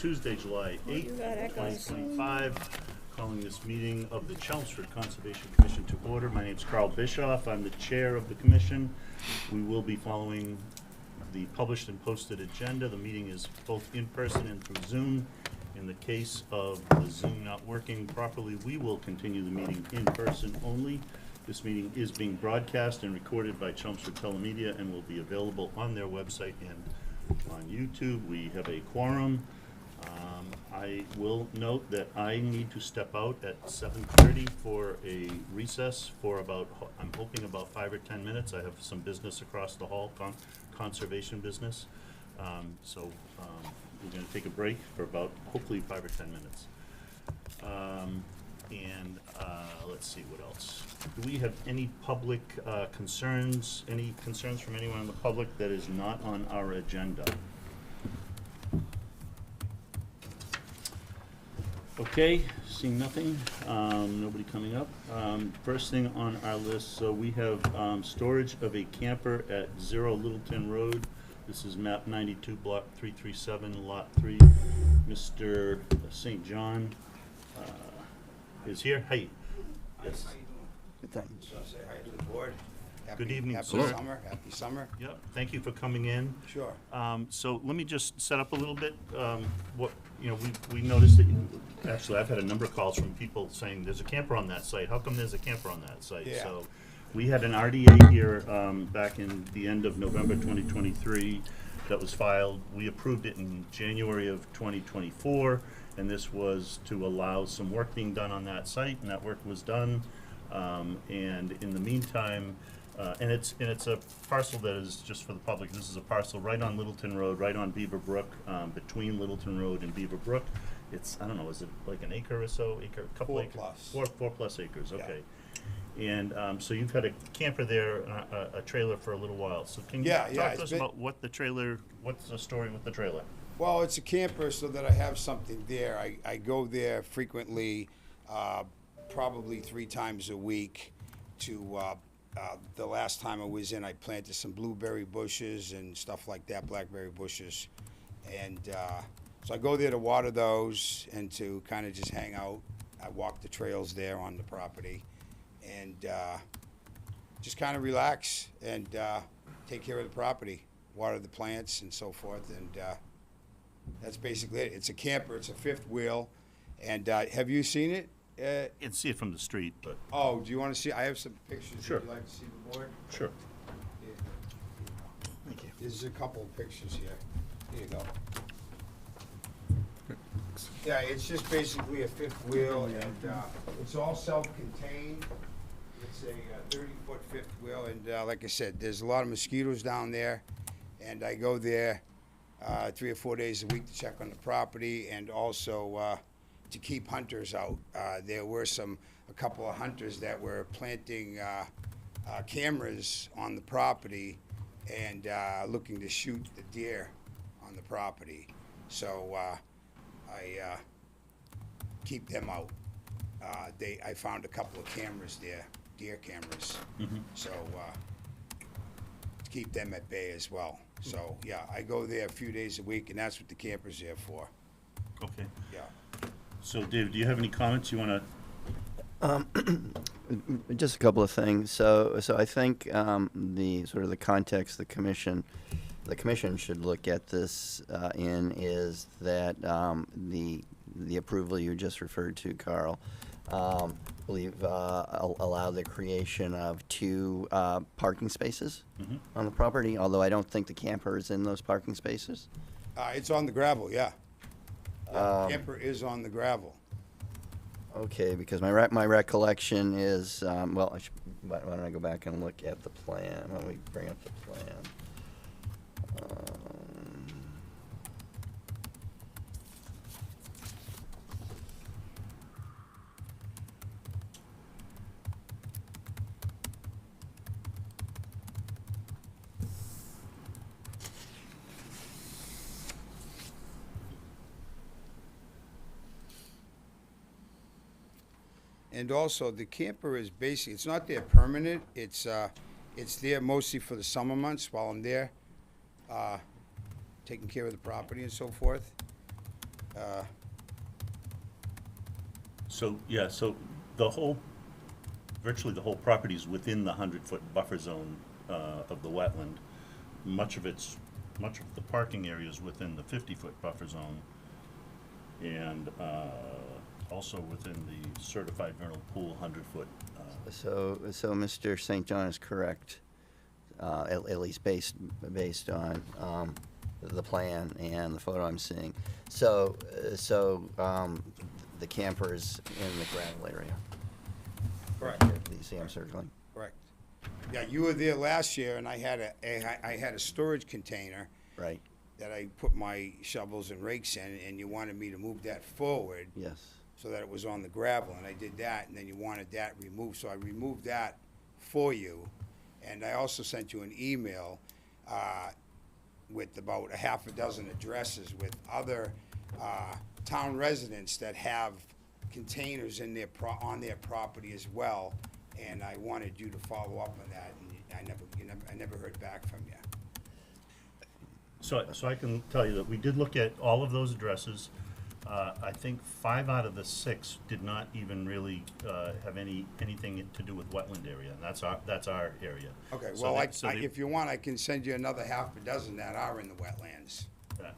Tuesday, July 8th, You got echoes. 2025. Calling this meeting of the Chelmsford Conservation Commission to order. My name is Carl Bischoff. I'm the chair of the commission. We will be following the published and posted agenda. The meeting is both in person and through Zoom. In the case of the Zoom not working properly, we will continue the meeting in person only. This meeting is being broadcast and recorded by Chelmsford Telemedia and will be available on their website and on YouTube. We have a quorum. I will note that I need to step out at 7:30 for a recess for about, I'm hoping about 5 or 10 minutes. I have some business across the hall, conservation business. We're going to take a break for about, hopefully, 5 or 10 minutes. Let's see what else. Do we have any public concerns? Any concerns from anyone in the public that is not on our agenda? Okay, seeing nothing, nobody coming up. First thing on our list, so we have storage of a camper at 0 Littleton Road. This is map 92, block 337, lot 3. Mr. St. John is here. Hey. Yes. Good thanks. Say hi to the board. Good evening, happy sir. Summer. Happy summer. Yep, thank you for coming in. Sure. So let me just set up a little bit. We noticed that, actually, I've had a number of calls from people saying, there's a camper on that site. How come there's a camper on that site? Yeah. So we had an RDA here back in the end of November 2023 that was filed. We approved it in January of 2024, and this was to allow some work being done on that site, and that work was done. And in the meantime, and it's a parcel that is just for the public. This is a parcel right on Littleton Road, right on Beaver Brook, between Littleton Road and Beaver Brook. It's, I don't know, is it like an acre or so? Couple 4 acres? plus. Four plus acres, Yeah. okay. And so you've had a camper there, a trailer for a little while. So can you Yeah, talk to us about what's the story with the trailer? Well, it's a camper so that I have something there. I go there frequently, probably 3 times a week to, the last time I was in, I planted some blueberry bushes and stuff like that, blackberry bushes. And so I go there to water those and to kind of just hang out. I walk the trails there on the property and just kind of relax and take care of the property, water the plants and so forth. And that's basically it. It's a camper. It's a 5th wheel. And have you seen it? You can see it from the street, but. Oh, do you want to see? I have some pictures. Sure. Would you like to see the board? Sure. Here. Thank you. There's a couple of pictures here. Here you go. Yeah, it's just basically a 5th wheel, and it's all self-contained. It's a 30-foot 5th wheel, and like I said, there's a lot of mosquitoes down there, and I go there 3 or 4 days a week to check on the property, and also to keep hunters out. There were a couple of hunters that were planting cameras on the property and looking to shoot the deer on the property. So I keep them out. I found a couple of cameras there, deer cameras. Mm-hmm. So to keep them at bay as well. So yeah, I go there a few days a week, and that's what the camper's there for. Okay. Yeah. So, Dave, do you have any comments you want to? Just a couple of things. So I think the sort of the context the commission should look at this in is that the approval you just referred to, Carl, believe allow the creation of 2 parking spaces on the property. Although I don't think the camper is in those parking spaces. It's on the gravel, yeah. Camper is on the gravel. Okay, because my recollection is well, why don't I go back and look at the plan? Why don't we bring up the plan? And also, the camper is basically, it's not there permanent. It's there mostly for the summer months while I'm there, taking care of the property and so forth. So, yeah, so virtually the whole property is within the 100-foot buffer zone of the wetland. Much of the parking area is within the 50-foot buffer zone, and also within the certified vernal pool 100-foot. So Mr. St. John is correct, at least based on the plan and the photo I'm seeing. So the camper's in the gravel area. Correct. You see I'm circling. Correct. Yeah, you were there last year, and I had a storage container Right. that I put my shovels and rakes in, and you wanted me to move that forward Yes. so that it was on the gravel, and I did that, and then you wanted that removed, so I removed that for you. And I also sent you an email with about a half a dozen addresses with other town residents that have containers in their on their property as well, and I wanted you to follow up on that, and I never heard back from you. So I can tell you that we did look at all of those addresses. I think 5 out of the 6 did not even really have anything to do with wetland area, and that's our area. Okay, So well, they- if you want, I can send you another half a dozen that are in the wetlands.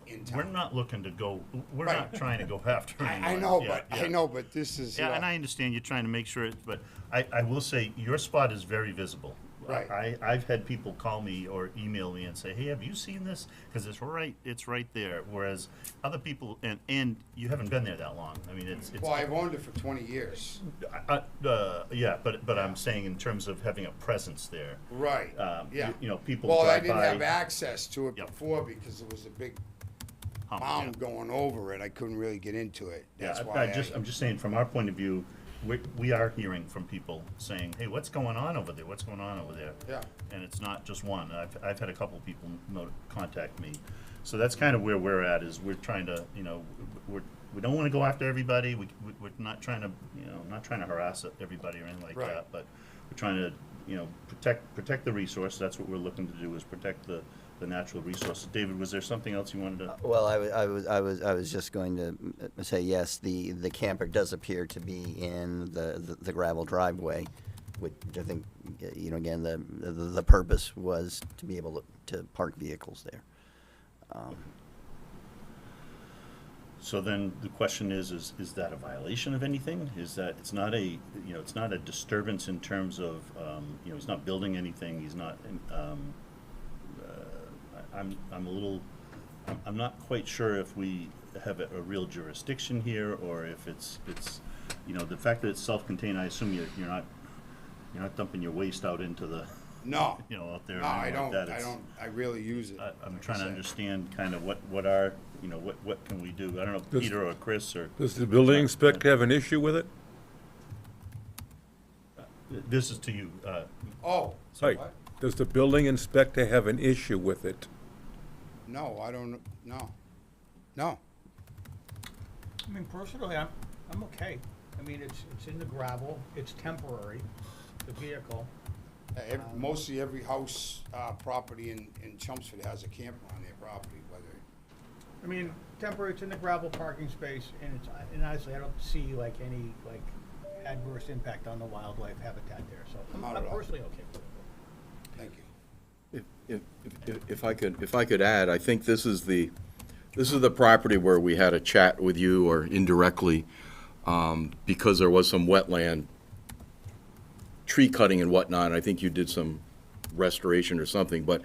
in We're town. not looking to go, we're Right. not trying to go after anyone. I know, Yeah, but yeah. I know, but this is. Yeah, and I understand you're trying to make sure it, but I will say, your spot is very visible. Right. I've had people call me or email me and say, hey, have you seen this? Because it's right there. Whereas other people, and you haven't been there that long. I mean, it's. Well, I've owned it for 20 years. Yeah, but I'm saying in terms of having a presence there. Right, yeah. You know, people Well, I drive didn't by. have access to it Yep. before because there was a big hump, mound yeah. going over it. I couldn't really get into it. That's Yeah, why I'm just saying, from our point of view, we are hearing from people saying, hey, what's going on over there? What's going on over there? Yeah. And it's not just one. I've had a couple people contact me. So that's kind of where we're at, is we're trying to, you know, we don't want to go after everybody. We're not trying to, you know, not trying to harass everybody or anything like Right. that. But we're trying to, you know, protect the resource. That's what we're looking to do, is protect the natural resources. David, was there something else you wanted to? Well, I was just going to say, yes, the camper does appear to be in the gravel driveway, which I think, you know, again, the purpose was to be able to park vehicles there. So then the question is that a violation of anything? Is that, it's not a, you know, it's not a disturbance in terms of, you know, he's not building anything, he's not, I'm not quite sure if we have a real jurisdiction here, or if it's, you know, the fact that it's self-contained, I assume you're not dumping your waste out into the, No. you know, out there. No, or I anything don't, like that. I It's- don't, I really use it. I'm like I trying to said. understand kind of what are, you know, what can we do? I don't know if Does- Peter or Chris or, Does the building inspector have an issue with it? this is to you, Oh, Right. what? Does the building inspector have an issue with it? No, I don't, no. No. I mean, personally, I'm okay. I mean, it's in the gravel, it's temporary, the vehicle. Mostly every house, property in Chelmsford has a camper on their property, whether, I mean, temporary, it's in the gravel parking space, and honestly, I don't see like any adverse impact on the wildlife habitat there, so Not I'm at all. personally okay with it. thank you. If I could add, I think this is the property where we had a chat with you, or indirectly, because there was some wetland tree cutting and whatnot. I think you did some restoration or something, but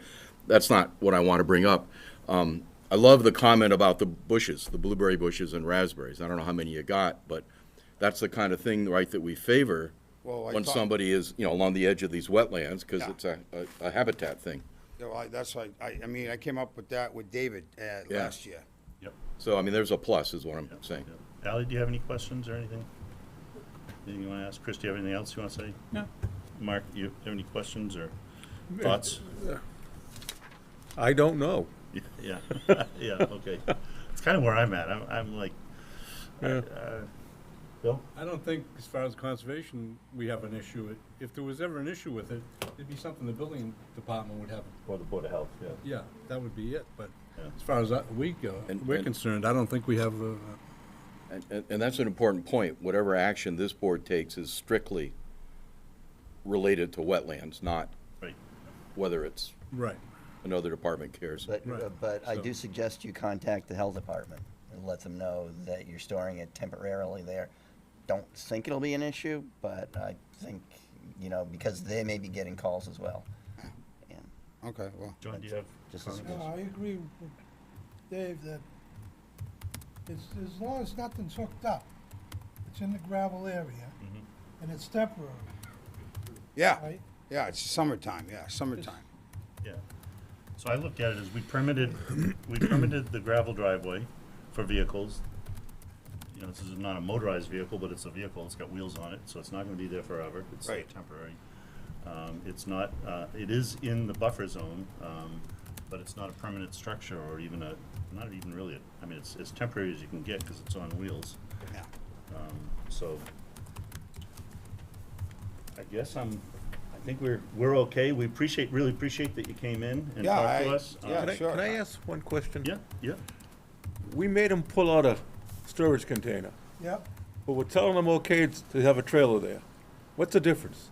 that's not what I want to bring up. I love the comment about the bushes, the blueberry bushes and raspberries. I don't know how many you got, but that's the kind of thing, right, that we favor Well, I when thought- somebody is, you know, along the edge of these wetlands, because Yeah. it's a habitat thing. Yeah, well, that's why, I mean, I came up with that with David last year. yep. So, I mean, there's a plus, is what I'm saying. Yep. Ally, do you have any questions or anything? Anything you want to ask? Chris, do you have anything else you want to say? No. Mark, you have any questions or thoughts? I don't know. Yeah, yeah, okay. It's kind of where I'm at. I'm like, Yeah. Bill? I don't think, as far as conservation, we have an issue. If there was ever an issue with it, it'd be something the building department would have. Or the Board of Health, yeah. Yeah, that would be it, but Yeah. as far as we're And- concerned, I don't think we have And that's an important point. Whatever action this board takes is strictly related to wetlands, not Right. whether it's Right. another department cares. But I So- do suggest you contact the health department and let them know that you're storing it temporarily there. Don't think it'll be an issue, but I think, because they may be getting calls as well. And Okay, well, John, do you have? just a comments? No, I agree with Dave that it's, as long as nothing's hooked up, it's in the gravel area, Mhm. and it's temporary, yeah, right? yeah, it's summertime, yeah, summertime. Yeah. So I look at it as we permitted the gravel driveway for vehicles. This is not a motorized vehicle, but it's a vehicle. It's got wheels on it, so it's not gonna be there forever. It's Right. temporary. It's not, it is in the buffer zone, but it's not a permanent structure or even not even really, it's as temporary as you can get because it's on wheels. Yeah. So I guess I think we're okay. We really appreciate that you came in and Yeah, talked to I- us. yeah, sure. Can I ask one question? Yeah. We made them pull out a storage container, Yep, but we're telling them okay to have a trailer there. What's the difference?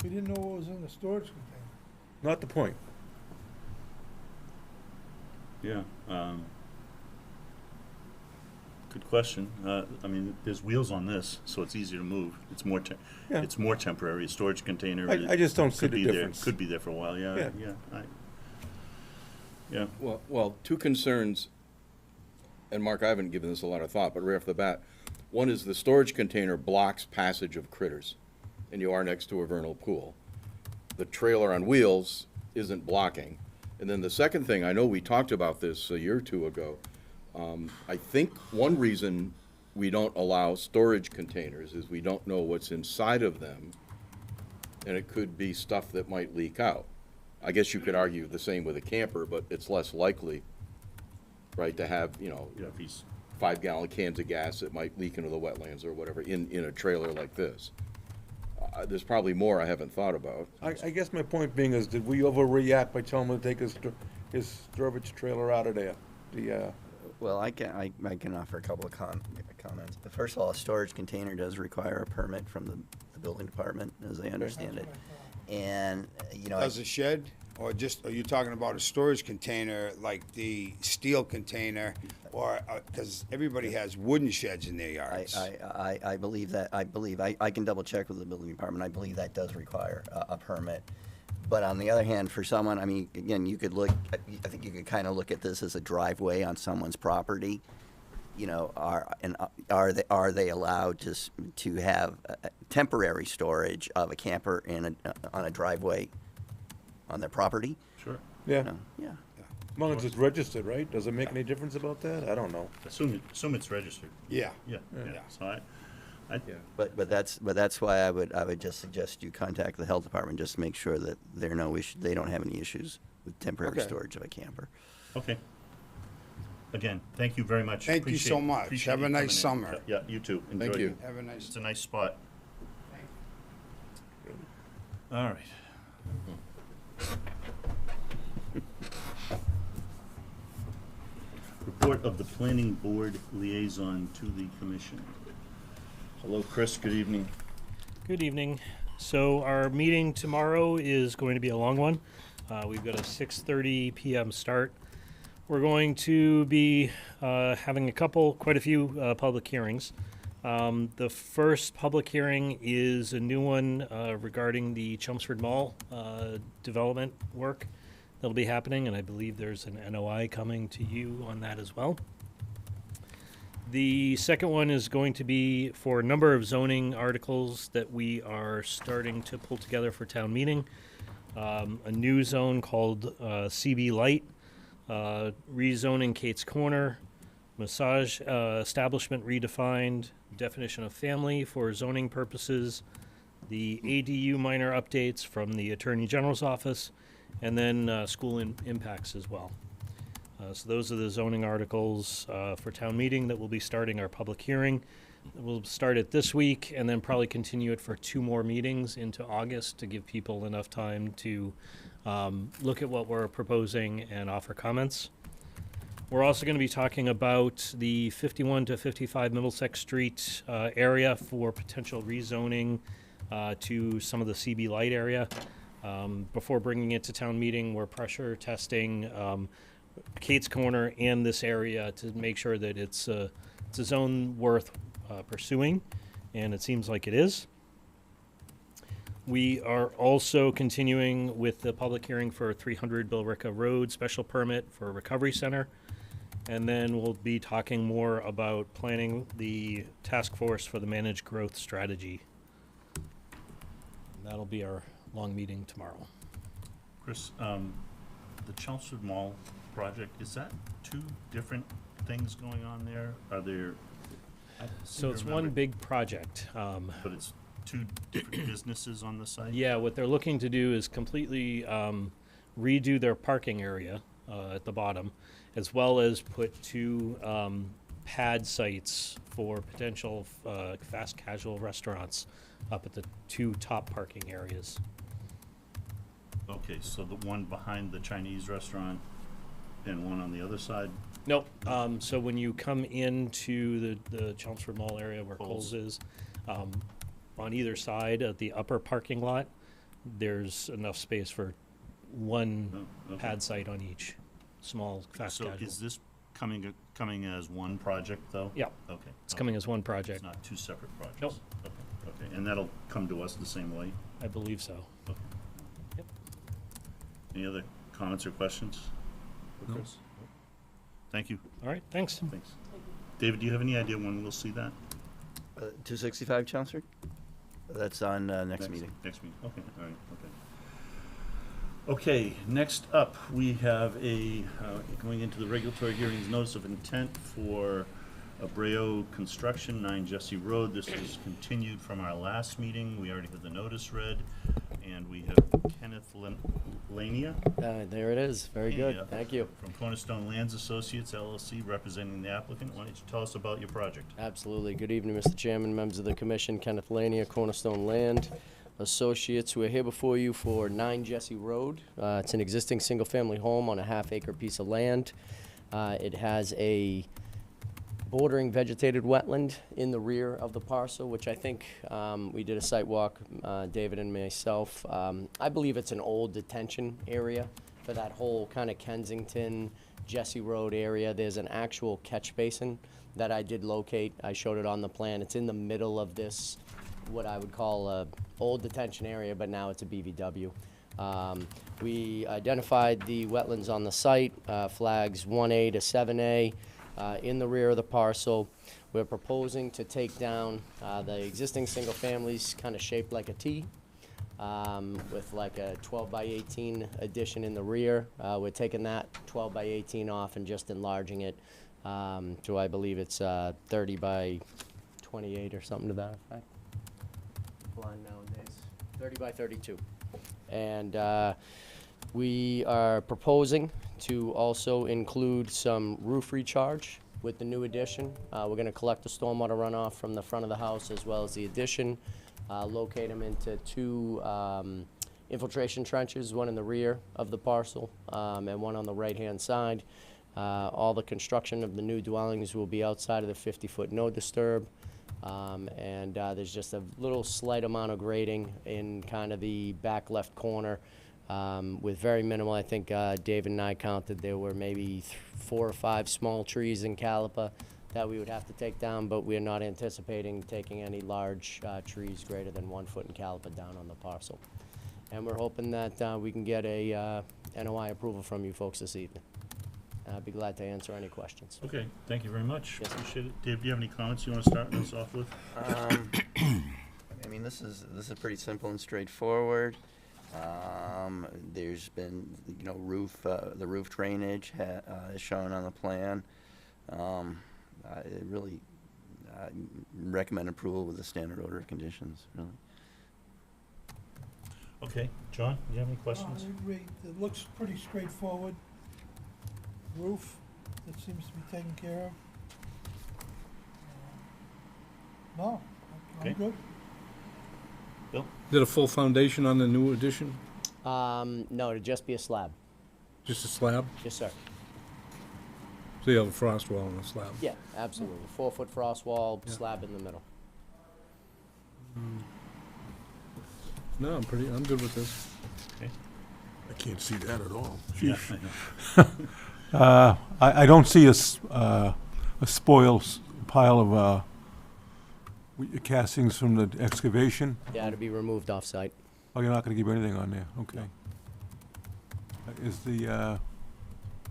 we didn't know what was in the storage container. Not the point. Yeah. Good question. There's wheels on this, so it's easier to move. It's more Yeah. it's more temporary. A storage container. I just don't see could the be there. difference. Could be there for a while. Yeah. Yeah. Well, two concerns, and Mark, I haven't given this a lot of thought, but right off the bat, one is the storage container blocks passage of critters, and you are next to a vernal pool. The trailer on wheels isn't blocking. And then the second thing, I know we talked about this a year or two ago. I think one reason we don't allow storage containers is we don't know what's inside of them, and it could be stuff that might leak out. I guess you could argue the same with a camper, but it's less likely, right, to have, Yeah. If he's 5-gallon cans of gas that might leak into the wetlands or whatever in a trailer like this. There's probably more I haven't thought about. I guess my point being is, did we overreact by telling him to take his storage trailer out of there? Well, I can offer a couple of comments. First of all, a storage container does require a permit from the building department, as I understand it. And, Does a shed, or are you talking about a storage container like the steel container, or, because everybody has wooden sheds in their yards? I believe that, I can double check with the building department, I believe that does require a permit. But on the other hand, for someone, again, you could I think you could kind of look at this as a driveway on someone's property. Are they allowed to have temporary storage of a camper on a driveway on their property? sure. Yeah, No, yeah. as long as it's registered, right? Does it make any difference about that? I don't know. Assume it's registered. Yeah. Yeah. Yeah. So But that's why I would just suggest you contact the health department, just to make sure that there are no issues, they don't have any issues with temporary Okay. storage of a camper. okay. Again, thank you very much. Thank you so much. Appreciate Have a you nice coming in. summer. Yeah, you too. Thank Enjoy you. it. Have a nice. It's a nice spot. All right. Report of the planning board liaison to the commission. Hello, Chris, good evening. Good evening. So our meeting tomorrow is going to be a long one. We've got a 6:30 p.m. start. We're going to be having quite a few public hearings. The first public hearing is a new one regarding the Chelmsford Mall development work that'll be happening, and I believe there's an NOI coming to you on that as well. The second one is going to be for a number of zoning articles that we are starting to pull together for town meeting. A new zone called CB Light, rezoning Kate's Corner, massage establishment redefined, definition of family for zoning purposes, the ADU minor updates from the Attorney General's office, and then school impacts as well. So those are the zoning articles for town meeting that will be starting our public hearing. We'll start it this week and then probably continue it for 2 more meetings into August to give people enough time to look at what we're proposing and offer comments. We're also going to be talking about the 51 to 55 Middlesex Street area for potential rezoning to some of the CB Light area. Before bringing it to town meeting, we're pressure testing Kate's Corner and this area to make sure that it's a zone worth pursuing, and it seems like it is. We are also continuing with the public hearing for 300 Billerica Road special permit for a recovery center. And then we'll be talking more about planning the task force for the managed growth strategy. And that'll be our long meeting tomorrow. Chris, the Chelmsford Mall project, is that two different things going on there? Are there? I seem So to it's remember- one big project. But it's two different businesses on the site? Yeah, what they're looking to do is completely redo their parking area at the bottom, as well as put two pad sites for potential fast casual restaurants up at the two top parking areas. Okay, so the one behind the Chinese restaurant and one on the other side? Nope. So when you come into the Chelmsford Mall area where Kohl's. Kohl's is, on either side of the upper parking lot, there's enough space for one Oh, okay. pad site on each small fast So casual. is this coming as one project, though? Yeah, Okay. it's coming as one It's project. not two separate projects? Nope. Okay, and that'll come to us the same way? I believe so. Okay. Yep. Any other comments or questions? for Chris? Thank you. All right, thanks. Thanks. David, do you have any idea when we'll see that? 265 Chelmsford? That's on next meeting. Next meeting, okay, all right, okay. Okay, next up, we have going into the regulatory hearings, notice of intent for Abreu Construction, 9 Jesse Road. This is continued from our last meeting. We already had the notice read, and we have Kenneth Lania. There it is. Very good. Yeah, Thank you. From Cornerstone Lands Associates LLC, representing the applicant. Why don't you tell us about your project? Absolutely. Good evening, Mr. Chairman, members of the commission. Kenneth Lanier, Cornerstone Land Associates. We're here before you for 9 Jesse Road. It's an existing single-family home on a half-acre piece of land. It has a bordering vegetated wetland in the rear of the parcel, which I think we did a site walk, David and myself. I believe it's an old detention area for that whole kind of Kensington, Jesse Road area. There's an actual catch basin that I did locate. I showed it on the plan. It's in the middle of this, what I would call a old detention area, but now it's a BVW. We identified the wetlands on the site, flags 1A to 7A. In the rear of the parcel, we're proposing to take down the existing single families kind of shaped like a T, with like a 12 by 18 addition in the rear. We're taking that 12 by 18 off and just enlarging it to, I believe it's 30 by 28 or something to that effect. Blind nowadays. 30 by 32. And we are proposing to also include some roof recharge with the new addition. We're going to collect the stormwater runoff from the front of the house as well as the addition, locate them into two infiltration trenches, one in the rear of the parcel and one on the right-hand side. All the construction of the new dwellings will be outside of the 50-foot no disturb. And there's just a little slight amount of grading in kind of the back left corner with very minimal. I think David and I counted there were maybe 4 or 5 small trees in caliper that we would have to take down, but we're not anticipating taking any large trees greater than 1 foot in caliper down on the parcel. And we're hoping that we can get a NOI approval from you folks this evening. I'd be glad to answer any questions. Okay, thank you very much. Yes, sir. Appreciate it. Dave, do you have any comments you want to start us off with? I mean, this is pretty simple and straightforward. There's been, you know, the roof drainage is shown on the plan. I really recommend approval with the standard order of conditions, really. Okay, John, do you have any I questions? agree. It looks pretty straightforward. Roof, that seems to be taken care of. No, I'm Okay. good. Bill? Did a full foundation on the new addition? No, it'd just be a slab. Just a slab? Yes, sir. So you have a frost wall and a slab. Yeah, absolutely. 4-foot frost wall, Yeah. slab in the middle. No, I'm good with this. I can't see that at all. Yeah, I know. I don't see a pile of castings from the excavation. Yeah, to be removed off-site. Oh, you're not gonna keep anything on there, okay. Is the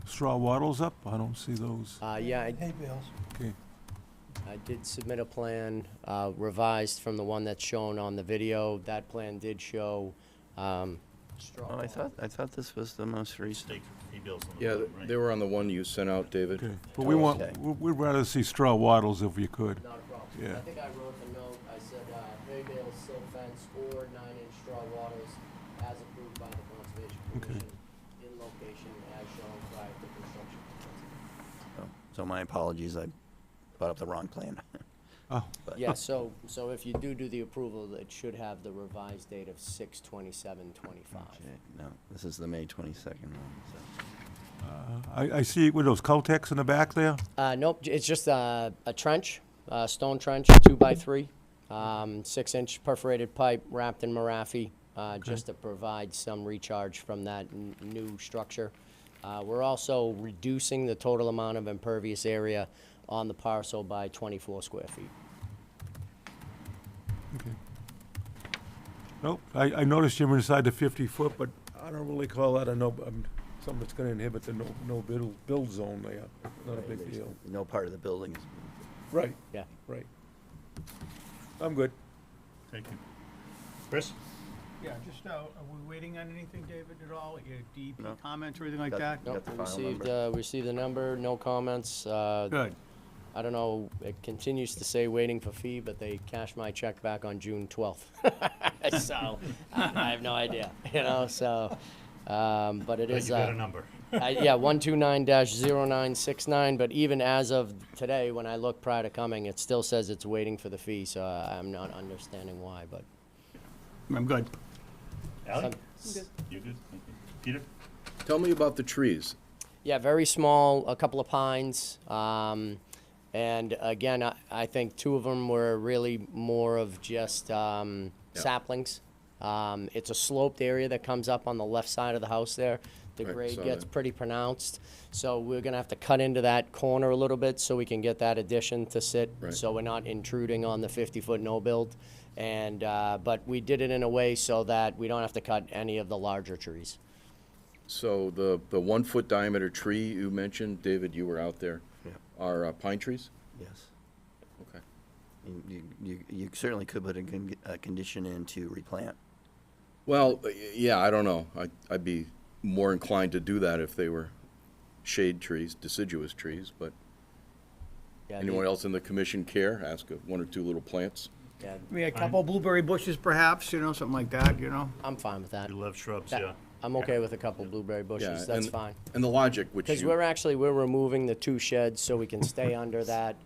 straw wattles up? I don't see those. Yeah, Hay bales. Okay. I did submit a plan, revised from the one that's shown on the video. That plan did show, straw. Oh, I thought this was the most recent. Stake hay-bales on the Yeah, bottom, right? they were on the one you sent out, David. Okay, but we want, Okay. we'd rather see straw wattles if you could. Not a problem. Yeah. I think I wrote the note, I said, hay bales, silt fence, or 9-inch straw wattles as approved by the Conservation Okay. Commission in location as shown prior to construction. Oh, so my apologies, I brought up the wrong plan. Oh, But- Yeah, so if you do the approval, it should have the revised date of 6/27/25. Okay, no, this is the May 22nd one, so. I see with those Caltex in the back there. Nope, it's just a trench, stone trench, 2x3, 6-inch perforated pipe wrapped in Marafi, just to provide some recharge from that new structure. We're also reducing the total amount of impervious area on the parcel by 24 square feet. Okay. Nope, I noticed you're inside the 50-foot, but I don't really call that something that's gonna inhibit the no build zone there. Not a big deal. No part of the building is. Right, Yeah. right. I'm good. Thank you. Chris? Yeah, just, are we waiting on anything, David, at all? Your DEP No. comments or anything like Got- that? got Nope, the we file received, number. received the number, no comments. Good. I don't know, it continues to say waiting for fee, but they cashed my check back on June 12th. So, I have no idea, so, but it But is, you got a number. yeah, 129-0969, but even as of today, when I look prior to coming, it still says it's waiting for the fee, so I'm not understanding why, but. I'm good. Ally? Some- You good? Okay. Peter? Tell me about the trees. Yeah, very small, a couple of pines. And again, I think 2 of them were really more of just saplings. It's a sloped area that comes up on the left side of the house there. The Right, grade saw gets that. pretty pronounced. So we're gonna have to cut into that corner a little bit so we can get that addition to sit. Right. So we're not intruding on the 50-foot no build. And, but we did it in a way so that we don't have to cut any of the larger trees. So the 1-foot diameter tree you mentioned, David, you were out there, Yeah. are pine trees? Yes. Okay. You certainly could put a condition in to replant. Well, yeah, I don't know. I'd be more inclined to do that if they were shade trees, deciduous trees, but Yeah, anyone else in the commission care? Ask 1 or 2 little plants. Yeah, Maybe a couple blueberry bushes perhaps, something like that, I'm fine with that. You love shrubs, That- yeah. I'm okay with a couple blueberry bushes, that's and- fine. And the logic, which Because you, we're removing the 2 sheds so we can stay under that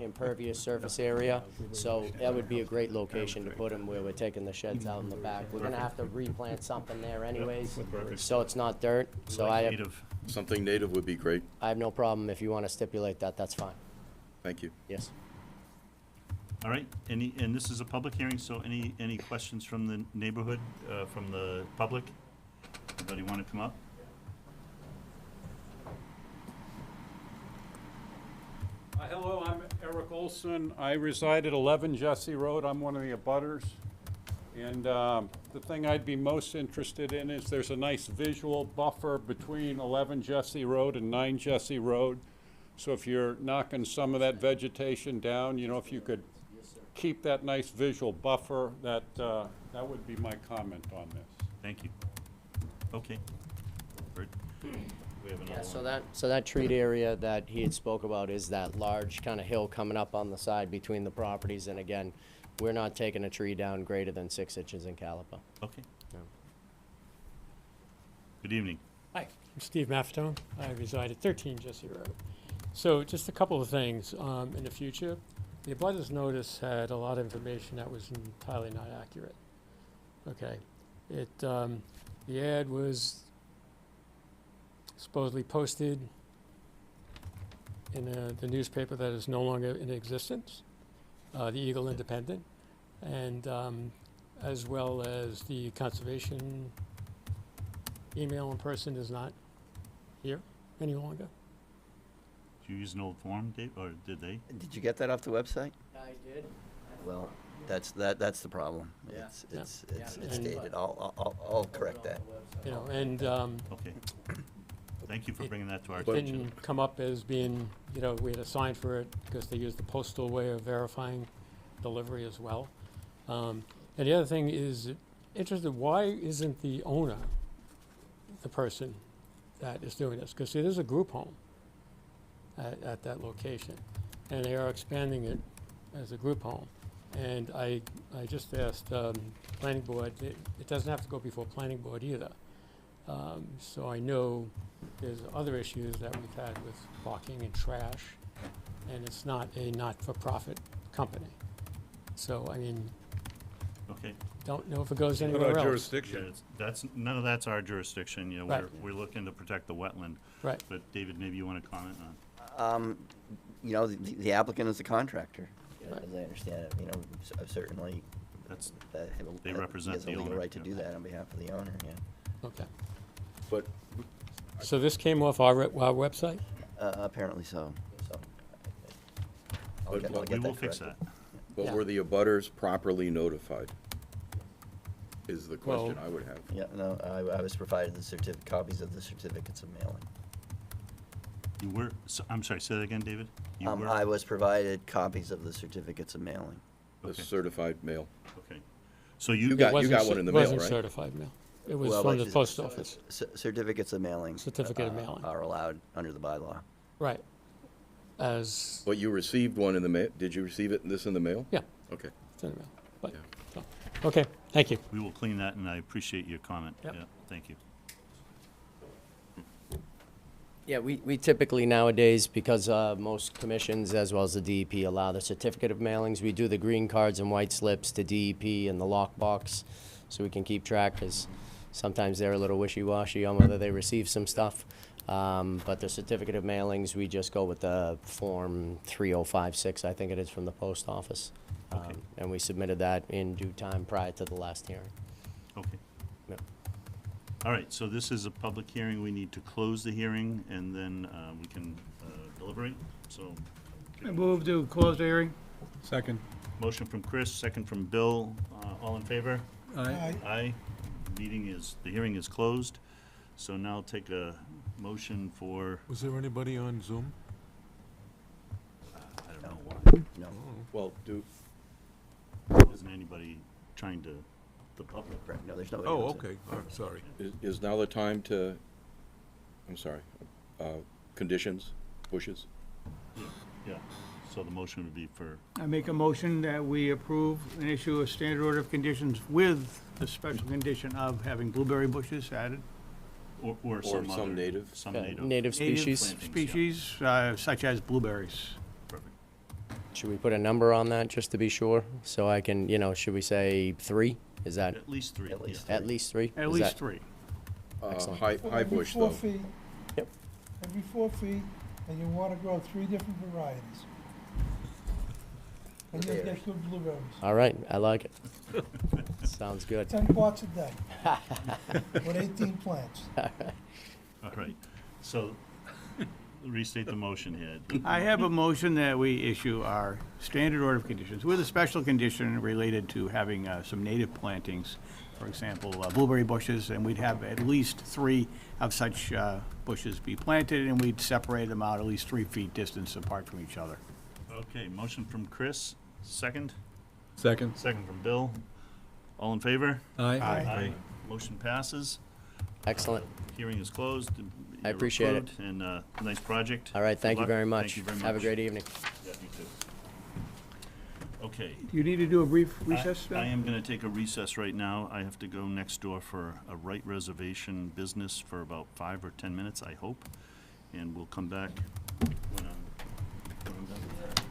impervious surface area. So that would be a great location to put them where we're taking the sheds out in the back. We're gonna have to replant something there anyways, Perfect. so it's not dirt. So I have, Native. something native would be great. I have no problem if you wanna stipulate that, that's fine, Thank you. yes. All right, and this is a public hearing, so any questions from the neighborhood, from the public? Anybody want to come up? Hello, I'm Eric Olson. I reside at 11 Jesse Road. I'm one of the abutters. And the thing I'd be most interested in is there's a nice visual buffer between 11 Jesse Road and 9 Jesse Road. So if you're knocking some of that vegetation down, if you could keep that nice visual buffer, that would be my comment on this. Thank you. Okay. Bert? We have another Yeah, one. so that treat area that he had spoke about is that large kind of hill coming up on the side between the properties. And again, we're not taking a tree down greater than 6 inches in caliper. Okay. No. Good evening. Hi, I'm Steve Maffetone. I reside at 13 Jesse Road. So just a couple of things. In the future, the abutters notice had a lot of information that was entirely not accurate. Okay. The ad was supposedly posted in the newspaper that is no longer in existence, the Eagle Independent, and as well as the conservation email in person is not here any longer. Did you use an old form, Dave, or did they? Did you get that off the website? I did. Well, that's the problem. Yeah. It's And- dated. I'll correct that. You know, and Okay. Thank you for bringing that to our it attention. didn't come up as being, you know, we had a sign for it because they used the postal way of verifying delivery as well. And the other thing is, interested, why isn't the owner the person that is doing this? Because it is a group home at that location, and they are expanding it as a group home. And I just asked planning board, it doesn't have to go before planning board either. So I know there's other issues that we've had with parking and trash, and it's not a not-for-profit company. So, I mean, Okay. don't know if it goes Not anywhere our else. Yeah, jurisdiction. none of that's our jurisdiction, you know, Right. we're looking to protect the wetland. Right. But David, maybe you wanna comment on? You know, the applicant is the contractor, Right. as I understand it. You know, certainly That's, he represent has a the legal owner, right to yeah. do that on behalf of the owner. Yeah. Okay. But So this came off our website? Apparently so. So I'll But get, I'll we get will that fix corrected. that. But Yeah. were the abutters properly notified? Is the question Well- I would have. Yeah, no, I was provided the copies of the certificates of mailing. You were, I'm sorry, say that again, David? You were? I was provided copies of the certificates of mailing. The Okay. certified mail. Okay. So you, You got Wasn't one cer- in the mail, Wasn't right? certified mail. It was Well, from like the post office. Certificates of mailing. Certificate of mailing. Are allowed under the bylaw. Right. As, But you received one in the mail, did you receive this in the mail? yeah, Okay. it's in the mail. But, Yeah. so, okay, thank you. we will clean that, and I appreciate your comment. Yep. Yeah, thank you. Yeah, we typically nowadays, because most commissions as well as the DEP allow the certificate of mailings, we do the green cards and white slips to DEP and the lockbox, so we can keep track, because sometimes they're a little wishy-washy on whether they receive some stuff. But the certificate of mailings, we just go with the Form 3056, I think it is, from the post office. Okay. And we submitted that in due time prior to the last hearing. Okay. Yep. All right, so this is a public hearing. We need to close the hearing, and then we can deliberate. So, I move to close the hearing. Second. motion from Chris, second from Bill. All in favor? Aye. Aye. The hearing is closed. So now I'll take a motion for, Was there anybody on Zoom? I don't know why. No. Well, Isn't anybody trying to, the public? Correct. No, there's nobody. Oh, on Zoom. okay, sorry. is now the time to, I'm sorry, conditions, bushes? Yeah, so the motion would be for, I make a motion that we approve and issue a standard order of conditions with the special condition of having blueberry bushes added. or some some other. native. Some Yeah, native. native species. plantings, yeah. Species, such as blueberries. Perfect. Should we put a number on that, just to be sure? So I can, should we say 3? Is that At least three. At least yeah. at least 3? At Is least that- 3. Excellent. High bush, Every 4 though. feet. Yep. Every 4 feet, and you want to grow 3 different varieties. And you'll get good blueberries. All right, I like it. Sounds good. 10 pots a day, with 18 plants. All right, so restate the motion here. I have a motion that we issue our standard order of conditions with a special condition related to having some native plantings, for example, blueberry bushes, and we'd have at least 3 of such bushes be planted, and we'd separate them out at least 3 feet distance apart from each other. Okay, motion from Chris, second. Second. Second from Bill. All in favor? Aye. Aye. Motion passes. Excellent. Hearing is closed. I You're appreciate it. approved, And nice project. All right, thank Good you very luck. much. Thank you very Have a much. great evening. Yeah, you too. Okay. Do you need to do a brief recess I now? am going to take a recess right now. I have to go next door for a right reservation business for about 5 or 10 minutes, I hope. And we'll come back when I'm done with that.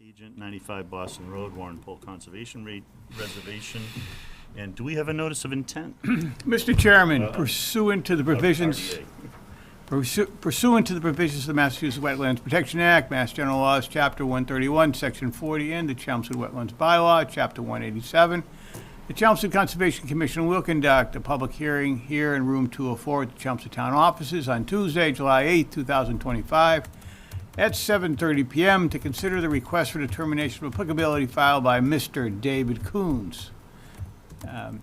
Agent, 95 Boston Road, Warren Pole Conservation Reservation. And do we have a notice of intent? Mr. Chairman, pursuant to the provisions RDA. Pursuant to the provisions of the Massachusetts Wetlands Protection Act, Mass General Laws, Chapter 131, Section 40, and the Chelmsford Wetlands Bylaw, Chapter 187, the Chelmsford Conservation Commission will conduct a public hearing here in Room 204 at the Chelmsford Town offices on Tuesday, July 8, 2025, at 7:30 p.m. to consider the request for determination of applicability filed by Mr. David Coons.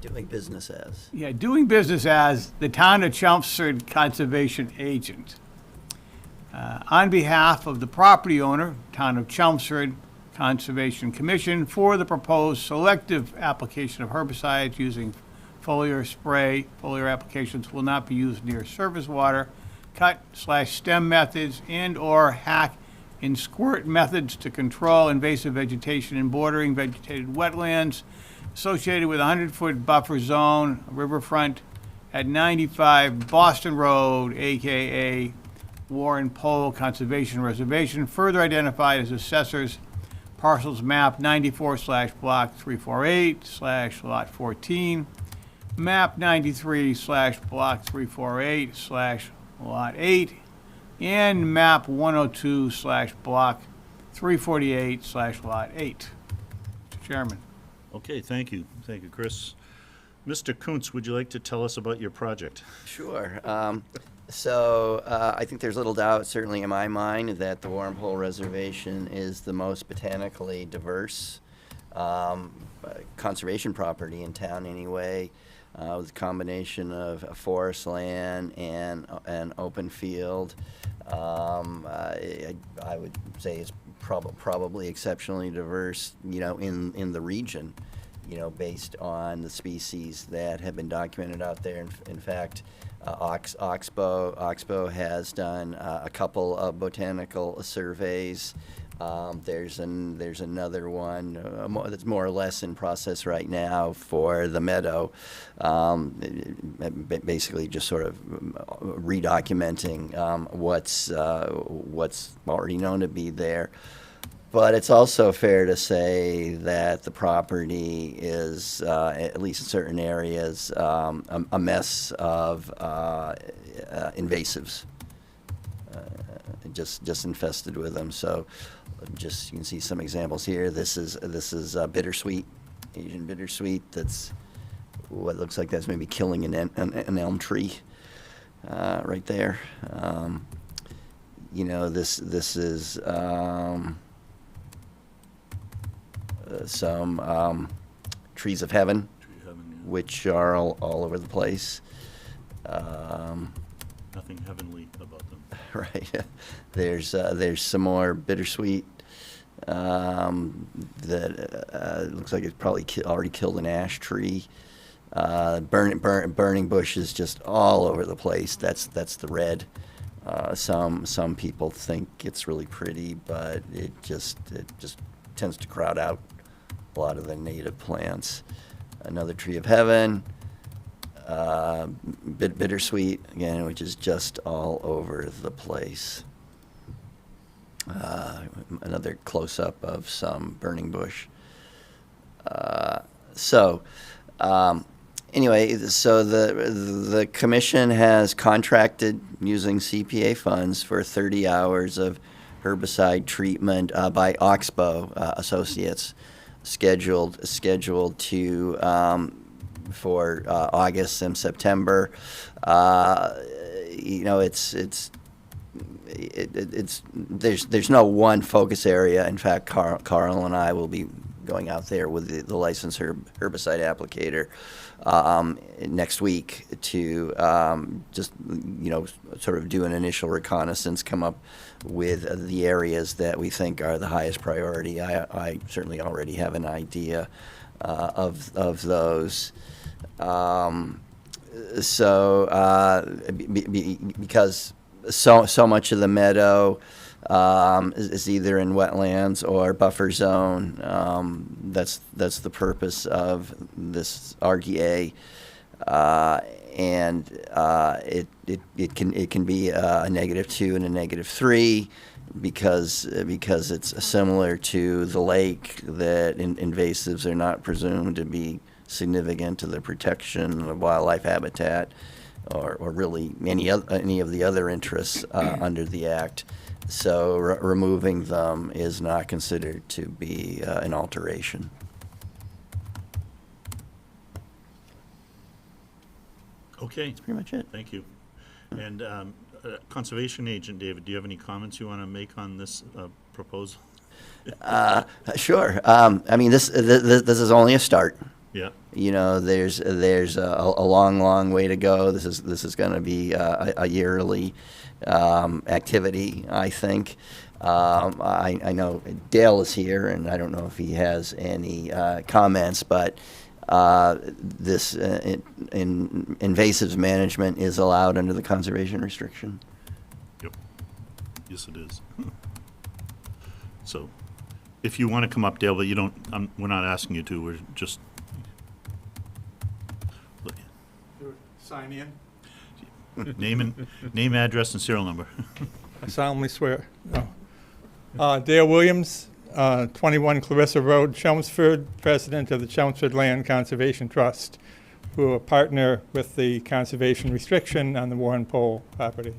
Doing business as. Yeah, doing business as the Town of Chelmsford Conservation Agent. On behalf of the property owner, Town of Chelmsford Conservation Commission, for the proposed selective application of herbicides using foliar spray. Foliar applications will not be used near surface water, cut/stem methods, and/or hack and squirt methods to control invasive vegetation in bordering vegetated wetlands associated with a 100-foot buffer zone, riverfront at 95 Boston Road, AKA Warren Pole Conservation Reservation, further identified as assessors parcels map 94/block 348/lot 14, map 93/block 348/lot 8, and map 102/block 348/lot 8. Mr. Chairman. Okay, thank you. Thank you, Chris. Mr. Kuntz, would you like to tell us about your project? Sure. So I think there's little doubt, certainly in my mind, that the Warren Pole Reservation is the most botanically diverse conservation property in town anyway, with a combination of forest land and an open field. I would say it's probably exceptionally diverse, in the region, based on the species that have been documented out there. In fact, Oxbow has done a couple of botanical surveys. There's another one that's more or less in process right now for the meadow, basically just sort of redocumenting what's already known to be there. But it's also fair to say that the property is, at least in certain areas, a mess of invasives, just infested with them. So, you can see some examples here. This is bittersweet, Asian bittersweet. That's what looks like that's maybe killing an elm tree, right there. This is. Some trees of heaven, which are all over the place. Nothing heavenly about them. Right. There's some more bittersweet that looks like it's probably already killed an ash tree. Burning bushes just all over the place. That's the red. Some people think it's really pretty, but it just tends to crowd out a lot of the native plants. Another tree of heaven, bittersweet again, which is just all over the place. Another close-up of some burning bush. Anyway, so the commission has contracted using CPA funds for 30 hours of herbicide treatment by Oxbow Associates, scheduled to for August and September. There's no one focus area. In fact, Carl and I will be going out there with the licensed herbicide applicator next week to just sort of do an initial reconnaissance, come up with the areas that we think are the highest priority. I certainly already have an idea of those. Because so much of the meadow is either in wetlands or buffer zone. That's the purpose of this RDA, and it can be a -2 and a -3. because it's similar to the lake, that invasives are not presumed to be significant to the protection of wildlife habitat, or really any of the other interests under the Act. So removing them is not considered to be an alteration. Okay, That's pretty much it. thank you. And Conservation Agent David, do you have any comments you want to make on this proposal? Sure. I mean, this is only a start. Yeah. You know, there's a long way to go. This is going to be a yearly activity, I think. I know Dale is here, and I don't know if he has any comments, but this invasives management is allowed under the conservation restriction. Yep. Yes, it is. So, if you want to come up, Dale, but you don't, we're not asking you to, we're just. Sign in. Name, address, and serial number. I solemnly swear. No. Dale Williams, 21 Clarissa Road, Chelmsford, President of the Chelmsford Land Conservation Trust, who are a partner with the conservation restriction on the Warren Pole property.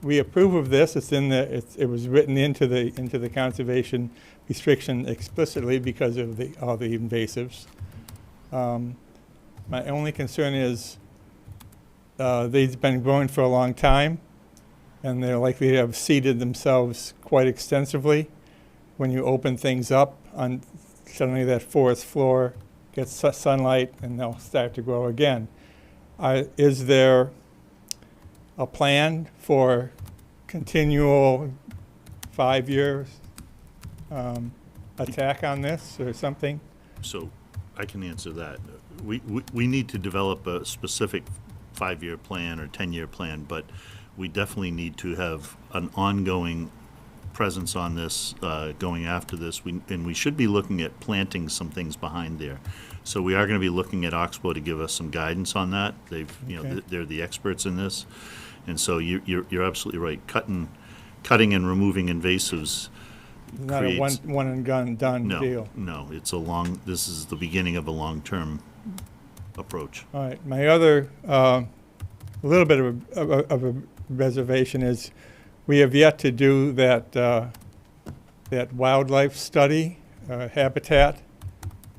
We approve of this. It's in the. It was written into the conservation restriction explicitly because of all the invasives. My only concern is they've been growing for a long time, and they're likely to have seeded themselves quite extensively. When you open things up, suddenly that fourth floor gets sunlight, and they'll start to grow again. Is there a plan for continual 5-year attack on this or something? So, I can answer that. We need to develop a specific 5-year plan or 10-year plan, but we definitely need to have an ongoing presence on this, going after this. And we should be looking at planting some things behind there. So we are going to be looking at Oxbow to give us some guidance on that. They're the experts in this, and so you're absolutely right. Cutting and removing invasives. Not a one and done deal. No, this is the beginning of a long-term approach. All right. My other little bit of a reservation is we have yet to do that wildlife study, habitat,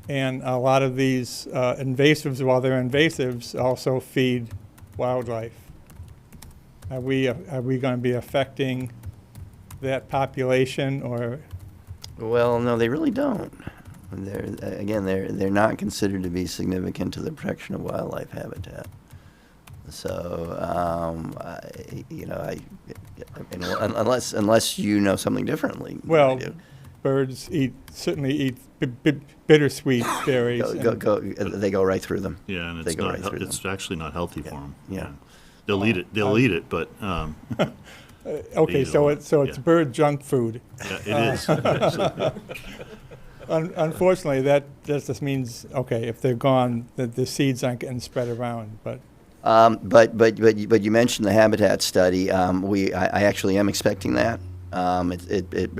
and a lot of these invasives, while they're invasives, also feed wildlife. Are we going to be affecting that population, or? Well, no, they really don't. They're not considered to be significant to the protection of wildlife habitat. So, unless you know something differently. Well, birds certainly eat bittersweet berries. They go right through them. Yeah, and it's actually not healthy for them. Yeah. They'll eat it. They'll eat it, but. Okay, so it's bird junk food. Yeah, it is. Unfortunately, that just means, okay, if they're gone, the seeds aren't getting spread around. But you mentioned the habitat study. I actually am expecting that.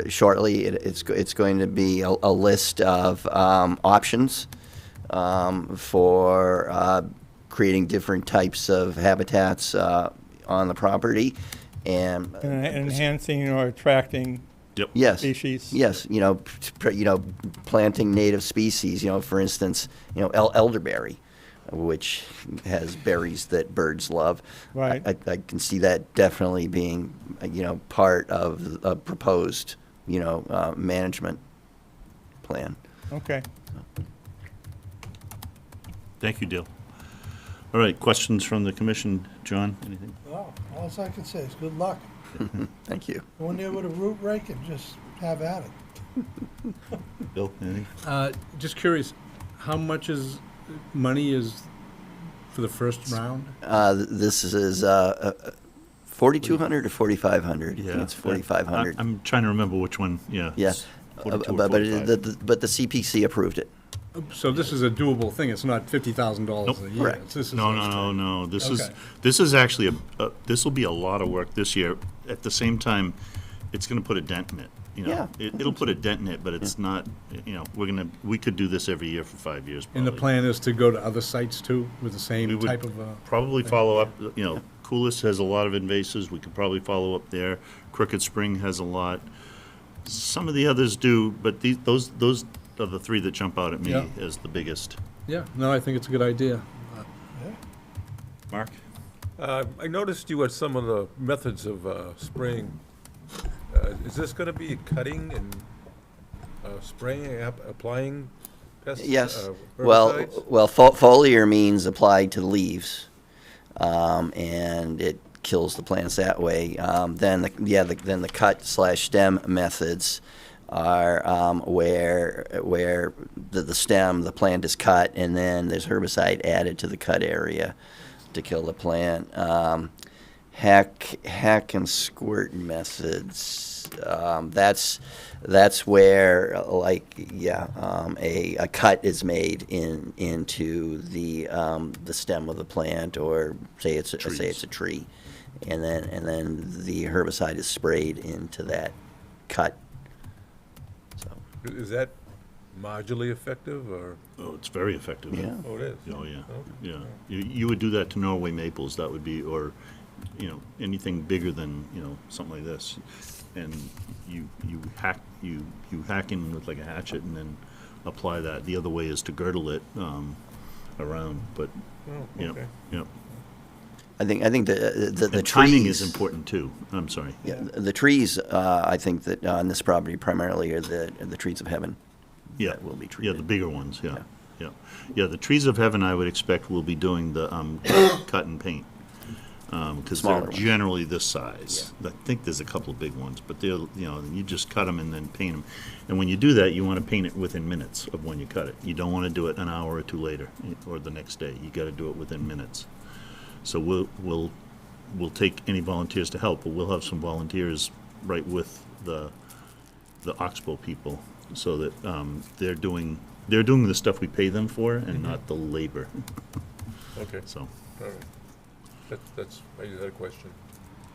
Shortly, it's going to be a list of options for creating different types of habitats on the property, and enhancing or attracting. Yep. Yes. Species. Yes. Planting native species. For instance, elderberry, which has berries that birds love. Right. I can see that definitely being, part of a proposed, management plan. Okay. Thank you, Dale. All right, questions from the commission. John, anything? Well, all I can say is good luck. Thank you. Go in there with a root rake and just have at it. Bill, anything? Just curious, how much money is for the first round? This is 4,200 or 4,500. Yeah, I think it's 4,500. I'm trying to remember which one. Yeah. Yes, but the CPC approved it. So this is a doable thing. It's not $50,000 a year. Correct. No. This Okay. is actually this will be a lot of work this year. At the same time, it's gonna put a dent in it, you know? Yeah, It'll put a dent in it, but it's not, you know, we could do this every year for 5 years And the probably. plan is to go to other sites too, with the We same would type of, Probably follow up, you know, Coulis has a lot of invasives, we could probably follow up there. Crooked Spring has a lot. Some of the others do, but those are the three that jump out at me Yeah. as the biggest. yeah, no, I think it's a good idea. Mark? I noticed you had some of the methods of spraying. Is this gonna be cutting and spraying, applying pesticides? Yes. Well, foliar means applied to the leaves, and it kills the plants that way. Then the cut/stem methods are where the stem, the plant is cut, and then there's herbicide added to the cut area to kill the plant. Hack and squirt methods. That's where a cut is made into the stem of the plant, or say it's a tree, and then the herbicide is sprayed into that cut. So Is that marginally effective, or? Oh, it's very effective. yeah. Oh, it is? Oh, yeah, Oh. yeah. You would do that to Norway maples, that would be, or, you know, anything bigger than, you know, something like this. And you hack in with like a hatchet and then apply that. The other way is to girdle it around, but, Oh, you know, okay. you know. I think the And timing trees is important too. I'm sorry. Yeah, the trees. I think that on this property primarily are the trees of heaven. Yeah, that will be yeah, treated. the bigger ones, yeah, yeah. The trees of heaven, I would expect, will be doing the cut and paint. Because Smaller they're ones. generally this size. I think there's a couple of big ones, but they're, you know, you just cut them and then paint them. And when you do that, you want to paint it within minutes of when you cut it. You don't want to do it an hour or two later, or the next day. You got to do it within minutes. So we'll take any volunteers to help, but we'll have some volunteers right with the Oxbow people, so that they're doing the stuff we pay them for and not the labor. Okay, So, all right. That's, I just had a question.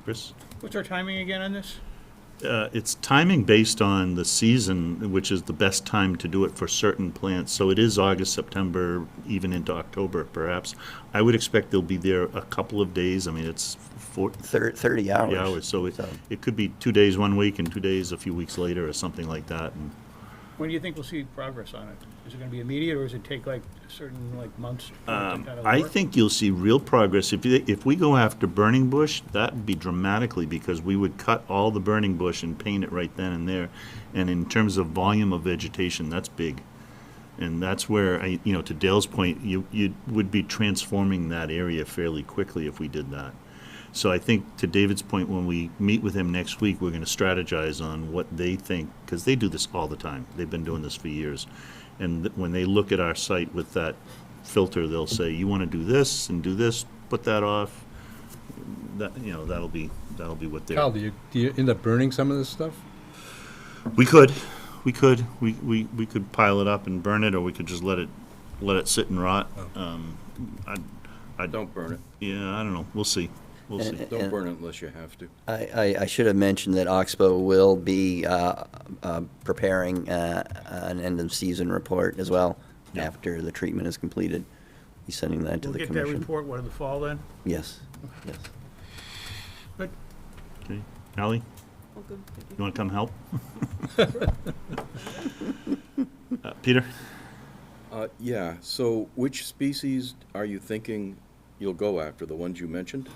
Chris? What's our timing again on this? It's timing based on the season, which is the best time to do it for certain plants. So it is August, September, even into October, perhaps. I would expect they'll be there a couple of days. I mean, it's 30 hours. 30 hours. So it could be 2 days 1 week and 2 days a few weeks later or something like that. And When do you think we'll see progress on it? Is it gonna be immediate, or does it take like certain months? for it to kinda I work? think you'll see real progress. If we go after burning bush, that would be dramatically, because we would cut all the burning bush and paint it right then and there. And in terms of volume of vegetation, that's big. And that's where, to Dale's point, you would be transforming that area fairly quickly if we did that. So I think, to David's point, when we meet with him next week, we're going to strategize on what they think, because they do this all the time. They've been doing this for years. And when they look at our site with that filter, they'll say, you want to do this and do this, put that off. That'll be what they're. Kyle, do you end up burning some of this stuff? We could pile it up and burn it, or we could just let it sit and rot. I Don't burn it. Yeah, I don't know. We'll see. We'll see. Don't burn it unless you have to. I should have mentioned that Oxbow will be preparing an end-of-season report as well after the treatment is completed. He's sending that to We'll the get commission. that report, what, in the fall then? Yes, yes. Good. Okay. Ally, you want to come help? Peter? Yeah, so which species are you thinking you'll go after? The ones you mentioned?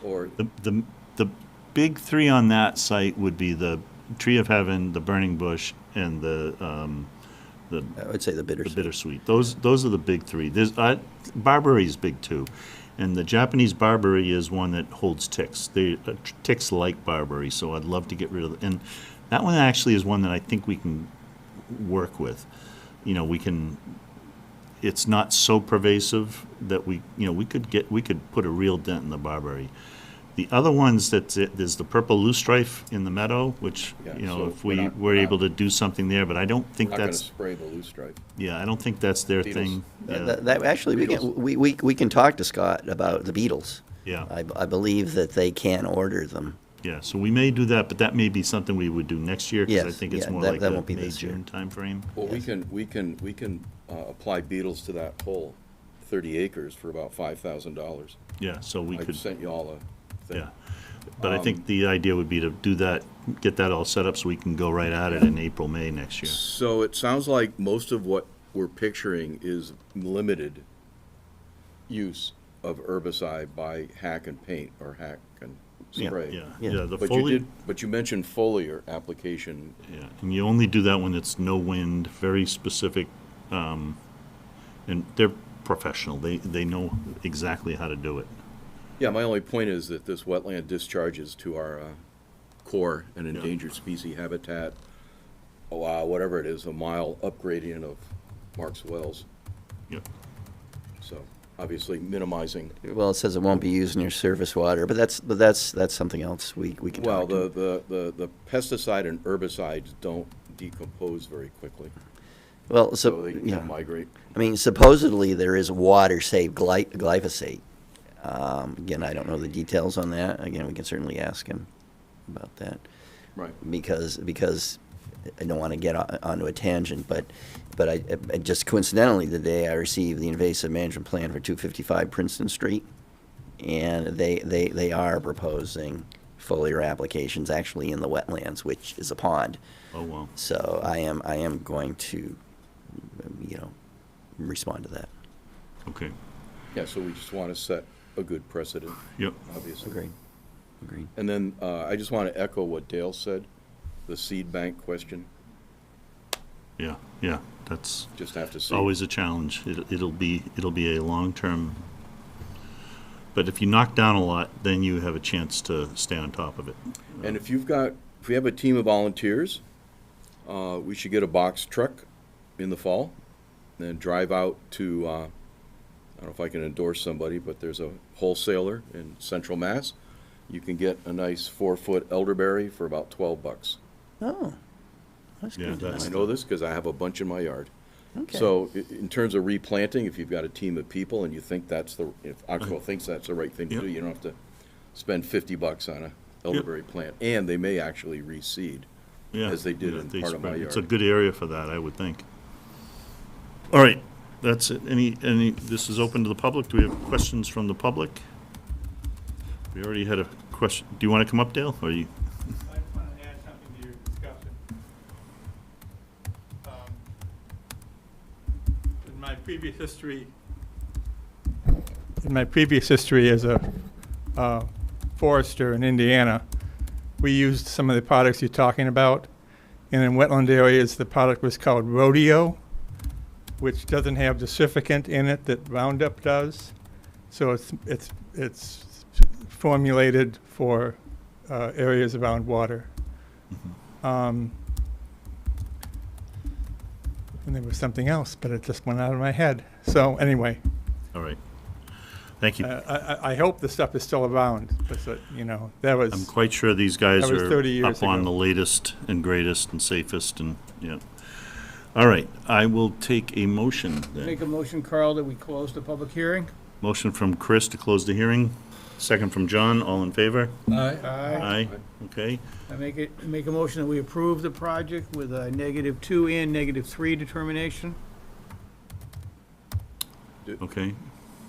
Or, The big three on that site would be the tree of heaven, the burning bush, and the I would say the bittersweet. bittersweet. Those are the big three. There's barberry is big too, and the Japanese barberry is one that holds ticks. Ticks like barberry, so I'd love to get rid of it. And that one actually is one that I think we can work with. We can. It's not so pervasive that we could put a real dent in the barberry. The other ones, there's the purple loosestrife in the meadow, which, Yeah, so if we're we not- were able to do something there, but I don't think not gonna that's, spray the loosestrife. yeah, I don't think that's their Beetles. thing. Yeah. That actually, we can talk to Scott about the beetles. Yeah. I believe that they can order them. Yeah, so we may do that, but that may be something we would do next year, because I Yes, think it's yeah, more that- like that a won't be May, this year. June timeframe. Well, Yes. we can apply beetles to that whole 30 acres for about $5,000. Yeah, so we I could, sent you all a thing. yeah. But I think the idea would be to do that, get that all set up so we can go right at it in April, May next year. So it sounds like most of what we're picturing is limited use of herbicide by hack and paint or hack and Yeah, spray. yeah, Yeah. yeah, the But you foliar, did, but you mentioned foliar application. yeah, and you only do that when it's no wind, very specific, and they're professional, they know exactly how to do it. Yeah, my only point is that this wetland discharges to our core and endangered species habitat, whatever it is, a mile upgradient of Mark's Wells. Yep. So obviously minimizing. Well, it says it won't be used in your surface water, but that's something else we can Well, talk to. the pesticide and herbicides don't decompose very quickly, Well, so so, they yeah, can migrate. I mean, supposedly there is water-safe glyphosate. Again, I don't know the details on that. Again, we can certainly ask him about that. Right. Because I don't want to get onto a tangent, but I just coincidentally today I received the invasive management plan for 255 Princeton Street, and they are proposing foliar applications actually in the wetlands, which is a pond. Oh, wow. So I am going to, respond to that. Okay, Yeah, so we just want to set a good precedent, yep, obviously. Agreed. And then I just want to echo what Dale said, the seed bank question, yeah, that's just have to see. always a challenge. It'll be a long-term, but if you knock down a lot, then you have a chance to stay on top of it. And if we have a team of volunteers, we should get a box truck in the fall, and then drive out to, I don't know if I can endorse somebody, but there's a wholesaler in Central Mass. You can get a nice 4-foot elderberry for about $12. Oh, that's Yeah, good to that's- I know. know this because I have a bunch in my yard. Okay. So in terms of replanting, if you've got a team of people and you think if Oxbow thinks that's the right thing to Yep. do, you don't have to spend $50 on a elderberry plant. And they may actually reseed, Yeah, as they did yeah, in they part of my spread. yard. It's a good area for that, I would think. All right, that's it. This is open to the public. Do we have questions from the public? We already had a question. Do you want to come up, Dale, or you? I just want to add something to your discussion. In my previous history as a forester in Indiana, we used some of the products you're talking about. And in wetland areas, the product was called Rodeo, which doesn't have the surfactant in it that Roundup does. So it's formulated for areas around water. And there was something else, but it just went out of my head. So anyway, All right. Thank you. I hope the stuff is still around, because, that was. I'm quite sure these guys That was are 30 years up on ago. the latest and greatest and safest and, yeah. All right, I will take a motion then. Make a motion, Carl, that we close the public hearing? Motion from Chris to close the hearing. Second from John. All in favor? Aye. Aye. Okay. I make a motion that we approve the project with a -2 and -3 determination. Okay.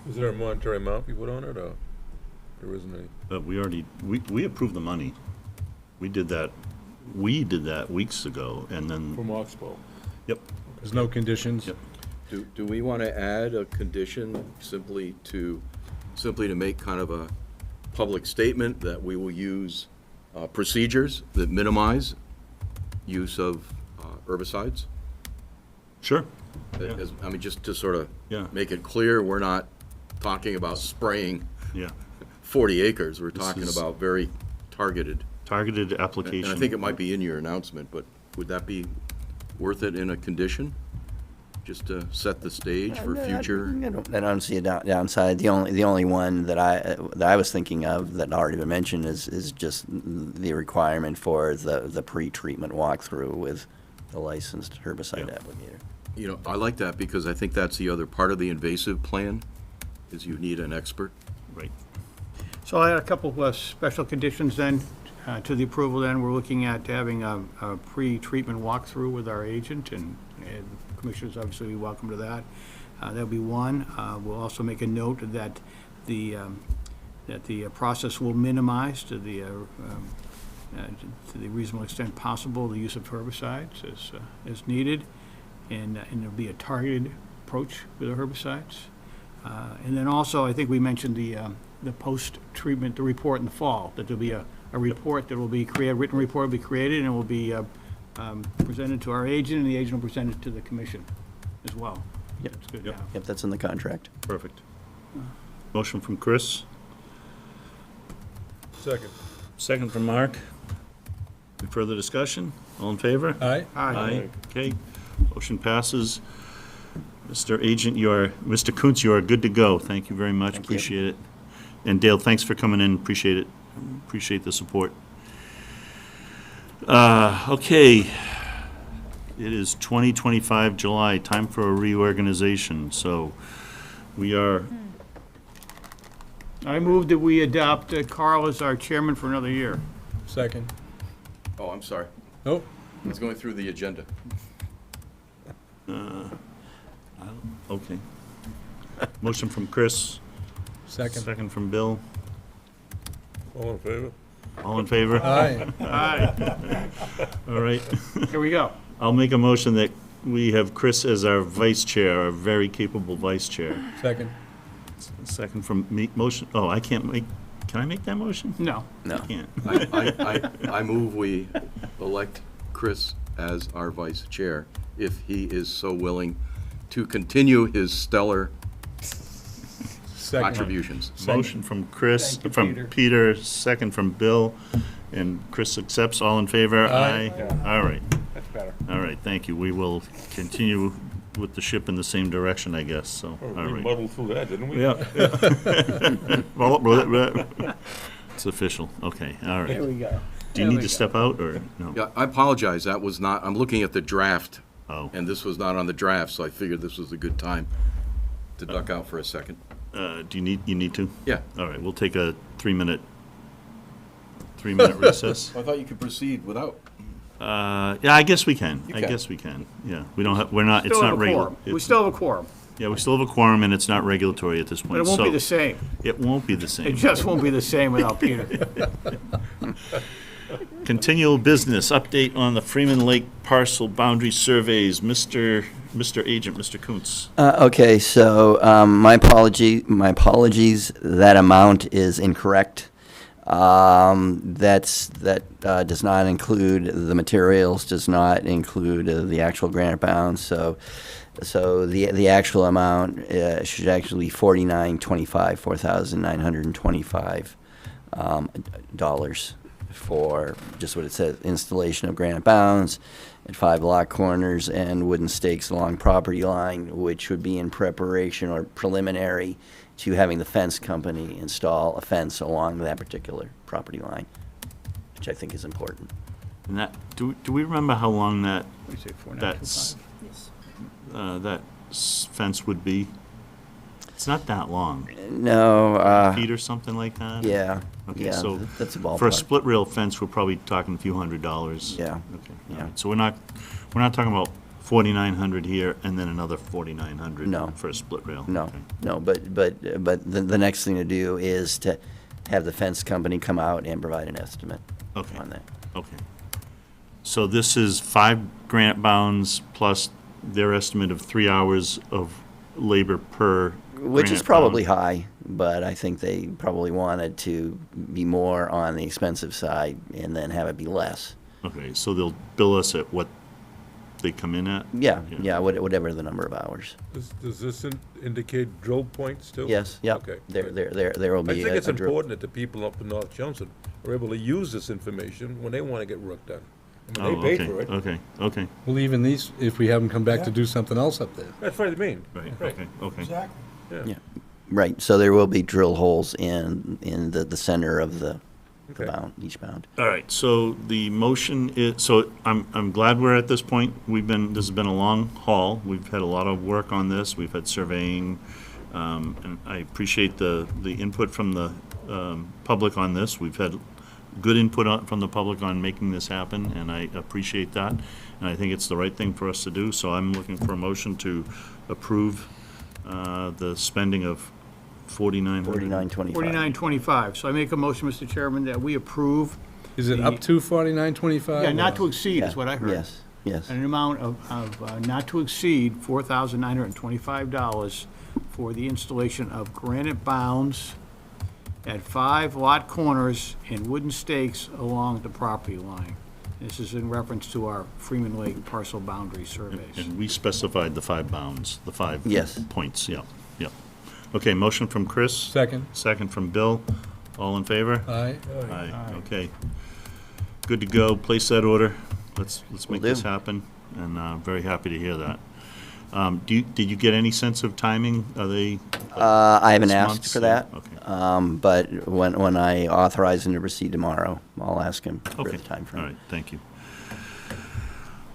Is there a monetary amount we put on it, or there isn't any? But we approved the money. We did that weeks ago, and then, From Oxbow. yep, There's no conditions? Yep. Do we want to add a condition simply to make kind of a public statement that we will use procedures that minimize use of herbicides? sure, I mean, just to sort of Yeah. make it clear, we're not talking about spraying yeah. 40 acres. We're This talking is- about very targeted. Targeted And application. I think it might be in your announcement, but would that be worth it in a condition? Just to set the stage for future? I don't see a downside. The only one that I was thinking of that already been mentioned is just the requirement for the pre-treatment walkthrough with the licensed herbicide Yeah. applicator. You know, I like that because I think that's the other part of the invasive plan, is you need an expert. Right. So I had a couple of special conditions then. to the approval, then, we're looking at having a pre-treatment walkthrough with our agent, and commissioners obviously be welcome to that. That'll be one. We'll also make a note that the process will minimize to the reasonable extent possible the use of herbicides as needed, and there'll be a targeted approach with the herbicides. And then also, I think we mentioned the post-treatment, the report in the fall, that there'll be a report that will be created, a written report will be created, and it will be presented to our agent, and the agent will present it to the commission as well. Yep. That's good, yeah. Yep, that's in the contract. Perfect. Motion from Chris, Second. second from Mark. Any further discussion? All in favor? Aye. Aye. Okay, motion passes. Mr. Agent, Mr. Kuntz, you are good to go. Thank you very much, appreciate it. And Dale, thanks for coming in, appreciate it. Appreciate the support. Okay. It is 2025 July, time for a reorganization, so we are, I move that we adopt Carl as our chairman for another year. Second. Oh, I'm sorry. Nope. I was going through the agenda. okay. Motion from Chris, Second. second from Bill. All in favor? All in favor? Aye. Aye. All right. Here we go. I'll make a motion that we have Chris as our vice chair, our very capable vice chair. Second. Second from me, motion, oh, I can't make, can I make that motion? No. No. I can't. I move we elect Chris as our vice chair, if he is so willing to continue his stellar Second. contributions. Motion from Chris, Thank you, from Peter. Peter, second from Bill, and Chris accepts, all in favor? Aye. All right, That's better. all right, thank you. We will continue with the ship in the same direction, I guess, so, Oh, all we right. muddled through that, didn't we? Yeah. It's official, okay, all Here right. we go. Do you There need we to go. step out, or no? Yeah, I apologize, that was not, I'm looking at the draft, Oh, and this was not on the draft, so I figured this was a good time to duck out for a second. do you need to? Yeah. All right, we'll take a three-minute recess. I thought you could proceed without. Yeah, I guess we can. You I can. guess we can. Yeah, we don't have, we're not, it's Still have not a regular. quorum. We still have a quorum, Yeah, we still have a quorum, and it's not regulatory at this point. but it won't be so the same. It won't be the It same. just won't be the same without Peter. Continual business, update on the Freeman Lake parcel boundary surveys. Mr. Agent, Mr. Kuntz. Okay, so my apologies, that amount is incorrect. That does not include the materials, does not include the actual granite bounds, so the actual amount should actually be $4,925 dollars for just what it says, installation of granite bounds at 5 lot corners and wooden stakes along property line, which would be in preparation or preliminary to having the fence company install a fence along that particular property line, which I think is important. And that, do we remember how long that, We say that's, 4,925. that fence would be? It's not that long. No, Feet or something like that? yeah, Okay, yeah, so that's a for a ballpark. split rail fence, we're probably talking a few $100s. Yeah, Okay, yeah. all right. So we're not talking about 4,900 here and then another 4,900 No. for a split rail? No, Okay. no, but the next thing to do is to have the fence company come out and provide an estimate Okay. on that. Okay. So this is 5 granite bounds plus their estimate of 3 hours of labor per Which is granite probably bound. high, but I think they probably wanted to be more on the expensive side and then have it be less. Okay, so they'll bill us at what they come in at? Yeah, Yeah. yeah, whatever the number of hours. Does this indicate drill points too? Yes, yep. Okay. There will I be think it's a drill. important that the people up in North Chelmsford are able to use this information when they want to get work done. I mean, Oh, they okay, pay for it. okay, Well, even these, if we have them come back to do something else up there. That's what I mean. right, Right. okay. Exactly. Yeah, right, so there will be drill holes in the center of the Okay. bound, each bound. All right, so the motion is, so I'm glad we're at this point. This has been a long haul. We've had a lot of work on this. We've had surveying, and I appreciate the input from the public on this. We've had good input from the public on making this happen, and I appreciate that. And I think it's the right thing for us to do, so I'm looking for a motion to approve the spending of $4,900. $49.25. So I make a motion, Mr. Chairman, that we approve. Is it up to 49.25? Yeah, not to exceed Yeah, is what I heard. Yes, yes. An amount of not to exceed $4,925 for the installation of granite bounds at 5 lot corners and wooden stakes along the property line. This is in reference to our Freeman Lake parcel boundary surveys. And we specified the 5 bounds, the 5 Yes. points, yeah. Okay, motion from Chris. Second. Second from Bill. All in favor? Aye. Aye, okay. Good to go, place that order. Let's make Will this do. happen, and very happy to hear that. Did you get any sense of timing? Are they? I haven't 6 asked months? for that, Okay. but when I authorize him to proceed tomorrow, I'll ask him for Okay, the timeframe. all right, thank you.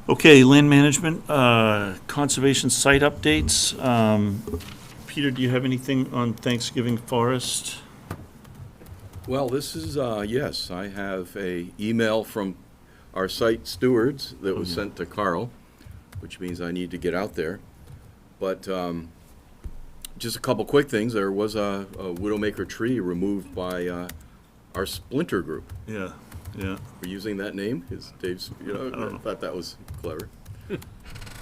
Okay, land management, conservation site updates. Peter, do you have anything on Thanksgiving Forest? Well, this is, yes, I have a email from our site stewards that was sent to Carl, which means I need to get out there. But just a couple quick things. There was a widowmaker tree removed by our splinter group. Yeah, yeah. We're using that name, is Dave's, I don't know. I thought that was clever.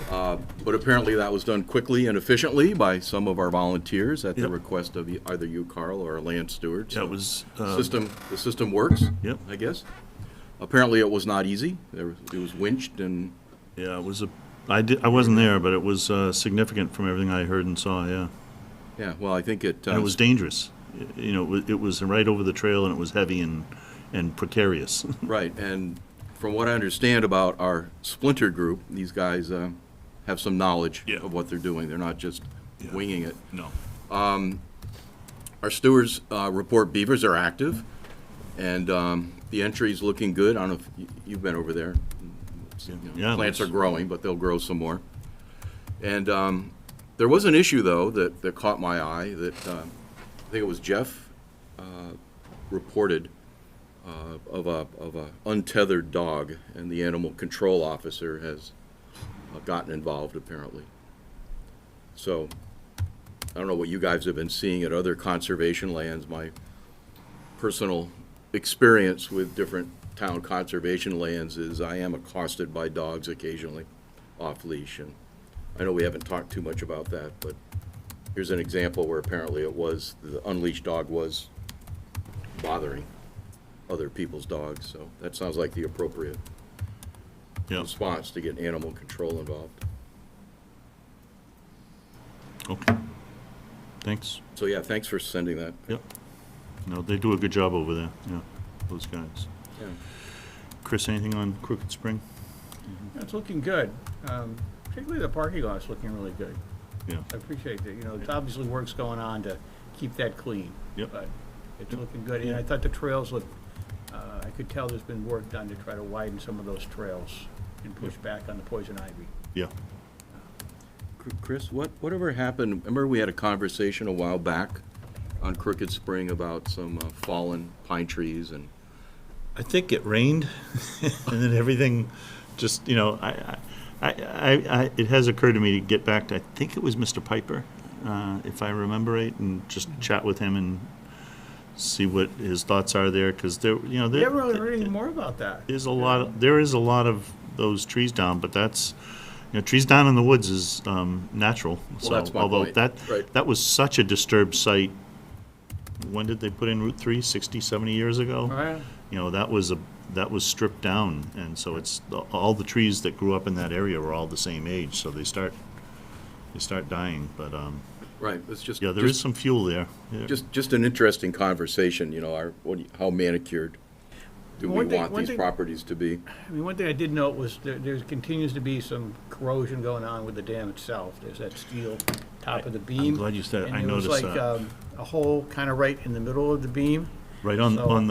But apparently that was done quickly and efficiently by some of our volunteers at the Yep. request of either you, Carl, or our land steward. That was, The system works, Yep. I guess. Apparently it was not easy. It was winched and, yeah, it was I wasn't there, but it was significant from everything I heard and saw, yeah. yeah, well, I think it. And it was dangerous. You know, it was right over the trail, and it was heavy and precarious. Right, and from what I understand about our splinter group, these guys have some knowledge Yeah. of what they're doing. They're not just Yeah. winging it. No. Our stewards report beavers are active, and the entry's looking good. I don't know if you've been over there. Yeah, it Plants are looks- growing, but they'll grow some more. And there was an issue, though, that caught my eye, that I think it was Jeff reported of a untethered dog, and the animal control officer has gotten involved, apparently. So, I don't know what you guys have been seeing at other conservation lands. My personal experience with different town conservation lands is I am accosted by dogs occasionally off-leash, and I know we haven't talked too much about that, but here's an example where apparently the unleashed dog was bothering other people's dogs, so that sounds like the appropriate Yeah. response to get animal control involved. Okay. Thanks. So, yeah, thanks for sending that. Yep. No, they do a good job over there, yeah, those guys. Yeah. Chris, anything on Crooked Spring? It's looking good. Particularly the parking lot's looking really good. Yeah. I appreciate that. You know, there's obviously work's going on to keep that clean. Yep. But it's looking good. And I thought the trails look, I could tell there's been work done to try to widen some of those trails and push back on the poison ivy. Yeah. Chris, whatever happened, remember we had a conversation a while back on Crooked Spring about some fallen pine trees and. I think it rained, and then everything just, you know, it has occurred to me to get back to, I think it was Mr. Piper, if I remember right, and just chat with him and see what his thoughts are there, because there, you know, We haven't really heard any more about that. there is a lot of those trees down, but that's, you know, trees down in the woods is natural. Well, that's my although point. that Right. that was such a disturbed site. When did they put in Route 3? 60, 70 years ago? Right. You know, that was stripped down, and so all the trees that grew up in that area were all the same age, so they start dying. But Right, it's just. yeah, there is some fuel there. Yeah. Just an interesting conversation, you know, how manicured do we One thing- want one these thing- properties to be? I mean, one thing I did note was there continues to be some corrosion going on with the dam itself. There's that steel top of the beam. I'm glad you said it. I And there was noticed like that. a hole kind of right in the middle of the beam. Right on So- on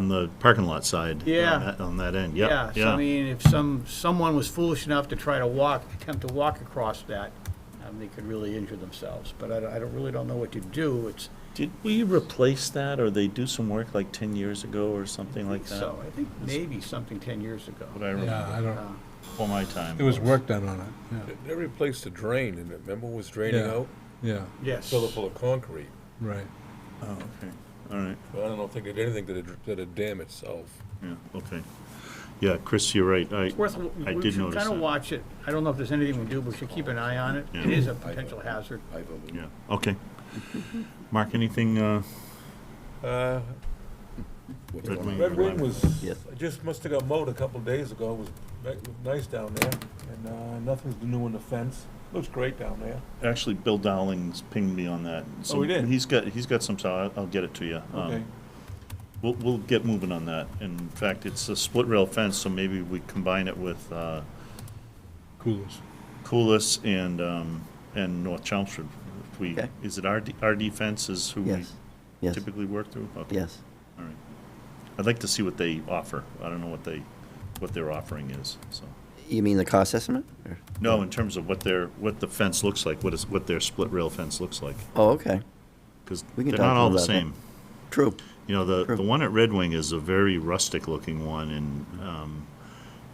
the parking lot side. Yeah. On that end. Yep. So I mean, if someone was foolish enough to try to attempt to walk across that, they could really injure themselves. But I really don't know what to do. It's Did we replace that, or they do some work like 10 years ago or something like that? so. I think maybe something 10 years ago. What I remember. Yeah, I don't, For my time. there was work done on it, yeah. They replaced the drain, and remember it was draining Yeah. out? Yeah, Yes. Filled it full of concrete. right. Oh, okay, all right, But I don't think it did anything to the dam itself. yeah, okay. Yeah, Chris, you're right, It's worth, I we did should notice kind of that. watch it. I don't know if there's anything we do, but we should keep an eye on it. Yeah. It is a potential hazard. Yeah, okay. Mark, anything, Red Wing? Red Wing was, Yes. I just must have got mowed a couple of days ago. It was nice down there. And nothing's new in the fence. Looks great down there. Actually, Bill Dowling's pinged me on that. Oh, he did? He's got some, so I'll get it to you. Okay. We'll get moving on that. In fact, it's a split rail fence, so maybe we combine it with, Coolers. Coulis and North Chelmsford. If we, Okay. is it RD Fence is who we Yes. Yes. typically work through? Okay. Yes. All right. I'd like to see what they offer. I don't know what their offering is, so. You mean the cost estimate? Or- No, in terms of what the fence looks like, what their split rail fence looks like. Oh, okay. Because We they're can talk not all about the that. same. True. You know, the True. one at Red Wing is a very rustic looking one, and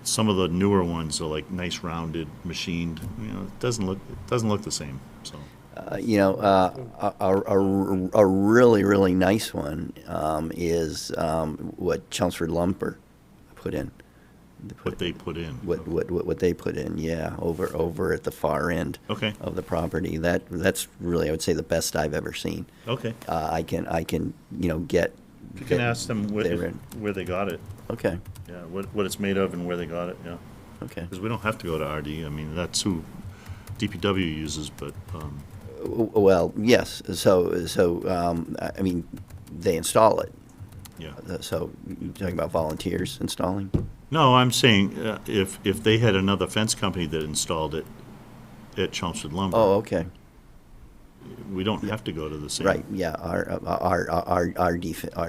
some of the newer ones are like nice rounded, machined. You know, it doesn't look the same, so. A really, really nice one is what Chelmsford Lumber put in. What they put in. What they put in, yeah, over at the far end Okay, of the property. That's really, I would say, the best I've ever seen. okay. I can get. You can ask them their- where they got it, Okay. yeah, what it's made of and where they got it, yeah. Okay. Because we don't have to go to RD, I mean, that's who DPW uses, but, Well, yes. So I mean, they install it. yeah. So you're talking about volunteers installing? No, I'm saying, if they had another fence company that installed it at Chelmsford Lumber. Oh, okay. We don't have to go to the same. Right, yeah, our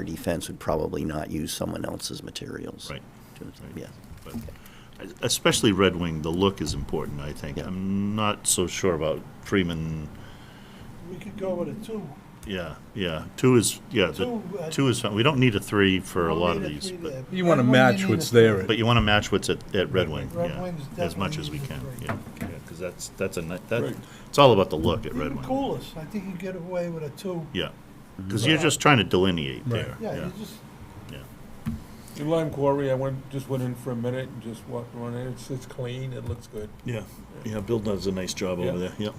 defense would probably not use someone else's materials. Right. Yeah, But especially Red Wing, the look is important, I think. Yeah. I'm not so sure about Freeman. We could go with a 2. Yeah. Two is, two is fine. We don't need a 3 for a Don't lot of need a these, 3 but, there. You wanna Red Wing, match need what's a 3. there. but you want to match what's at Red Wing, Red yeah, Wing's as much definitely as we needs a can, 3. yeah. Because that's that, Right. it's all about the look at Red Even Wing. coolest, I think you get away with a 2. Yeah, because you're just trying to delineate Right. there, Yeah, yeah. you just, The lime quarry, I just went in for a minute and just walked around it. It's clean, it looks good. Yeah, Bill does a nice job Yeah. over there, yep.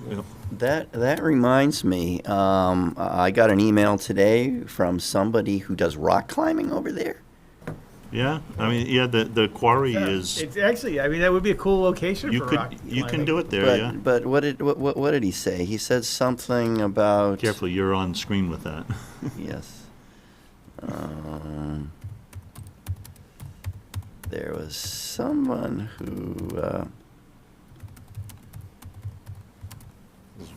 that reminds me, I got an email today from somebody who does rock climbing over there. Yeah, I mean, yeah, the quarry is, It's actually, I mean, that would be a cool location you for could, rock you can climbing. do it there, yeah. But what did he say? He said something about. Careful, you're on screen with that. Yes. There was someone who. This is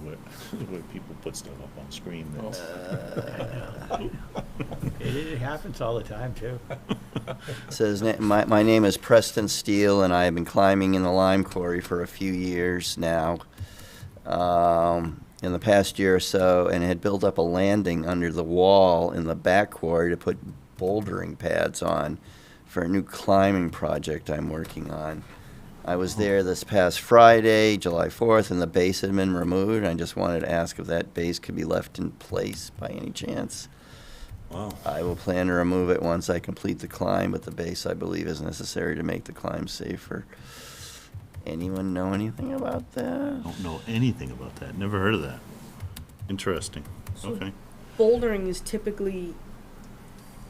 where people put stuff up on screen. It happens all the time, too. Says, my name is Preston Steele, and I have been climbing in the lime quarry for a few years now. In the past year or so, and had built up a landing under the wall in the back quarry to put bouldering pads on for a new climbing project I'm working on. I was there this past Friday, July 4th, and the base had been removed. I just wanted to ask if that base could be left in place by any chance. Wow. I will plan to remove it once I complete the climb, but the base, I believe, is necessary to make the climb safer. Anyone know anything about that? Don't know anything about that, never heard of that. Interesting, So- okay. Bouldering is typically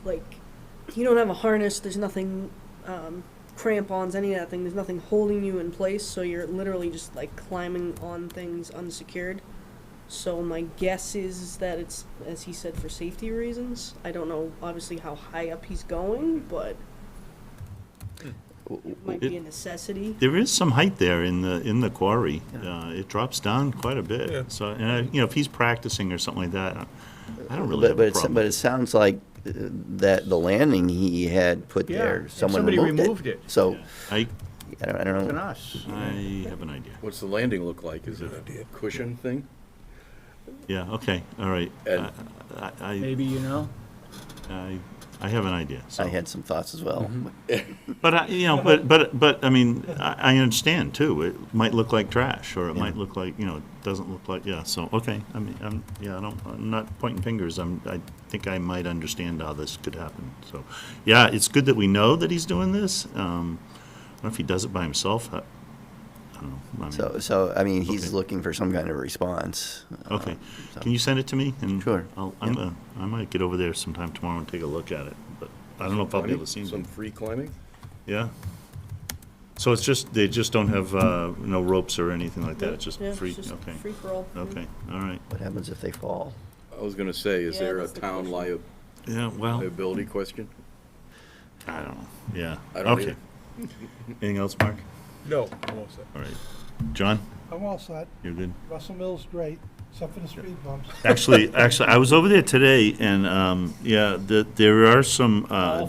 like you don't have a harness. There's nothing, crampons, any of that thing. There's nothing holding you in place, so you're literally just like climbing on things unsecured. So my guess is that it's, as he said, for safety reasons. I don't know, obviously, how high up he's going, but it might be a necessity. There is some height there in the quarry. It drops down quite a bit. Yeah. So, and if he's practicing or something like that, I don't really have a problem. But it sounds like that the landing he had put Yeah, there, and someone somebody removed removed it. So, I I don't Than know. us. I have an idea. What's the landing look like? Is it a cushion thing? Yeah, okay, all right. And- I, Maybe, you know? I have an idea, so. I had some thoughts as well. But, I mean, I understand too. It might look like trash, or it might look like, it doesn't look like, yeah, so, okay. I mean, I'm not pointing fingers. I think I might understand how this could happen, so. Yeah, it's good that we know that he's doing this. I don't know if he does it by himself. I don't know. So, I mean, he's Okay. looking for some kind of response. Okay. So- Can you send it to me? And Sure. I might get over there sometime tomorrow and take a look at it, but I don't know if I'll be able to see Some anything. free climbing? Yeah. So it's just, they just don't have, no ropes or anything like that, it's just Yeah, free, it's just okay. free for all. Okay, all right. What happens if they fall? I was gonna say, is Yeah, there a that's the town question. Yeah, well, liability question? I don't know, yeah. I don't Okay. Anything else, Mark? No, I'm all set. All right. John, I'm all set. you're good? Russell Mill's great, except for the speed bumps. Actually, I was over there today, and, there are some,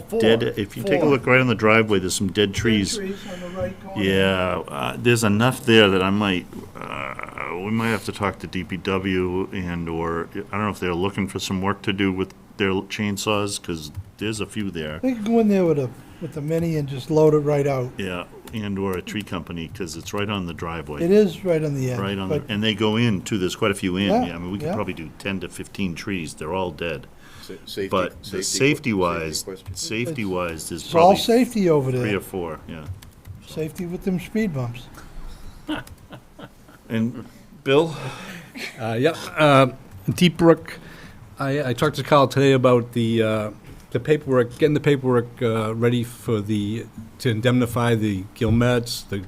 four. dead, if you take a Four. look right on the driveway, there's some dead trees. Trees on the right corner. Yeah, there's enough there that I might, we might have to talk to DPW or, I don't know if they're looking for some work to do with their chainsaws, because there's a few there. They could go in there with the mini and just load it right out. Yeah, or a tree company, because it's right on the driveway. It is right on the edge. Right on, but and they go in too, there's quite a few in. Yeah, I mean, we could yeah. probably do 10 to 15 trees, they're all dead. Safety. But safety-wise, question. there's It's all probably safety over 3 there. or 4, yeah. Safety with them speed bumps. And Bill? Deep Brook, I talked to Carl today about the paperwork, getting the paperwork ready for to indemnify the Gilmets, the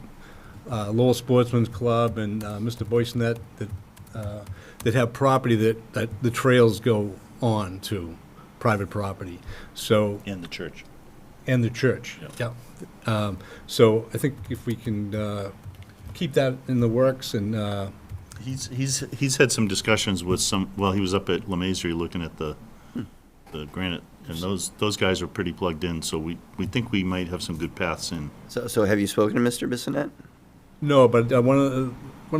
Lowell Sportsman's Club, and Mr. Boycenet that have property that the trails go on to, private property. So, And the church. and the church, yeah. So I think if we can keep that in the works and, He's had some discussions with he was up at LeMaisry looking at the granite, and those guys are pretty plugged in, so we think we might have some good paths in. So have you spoken to Mr. Bissonette? no, but one of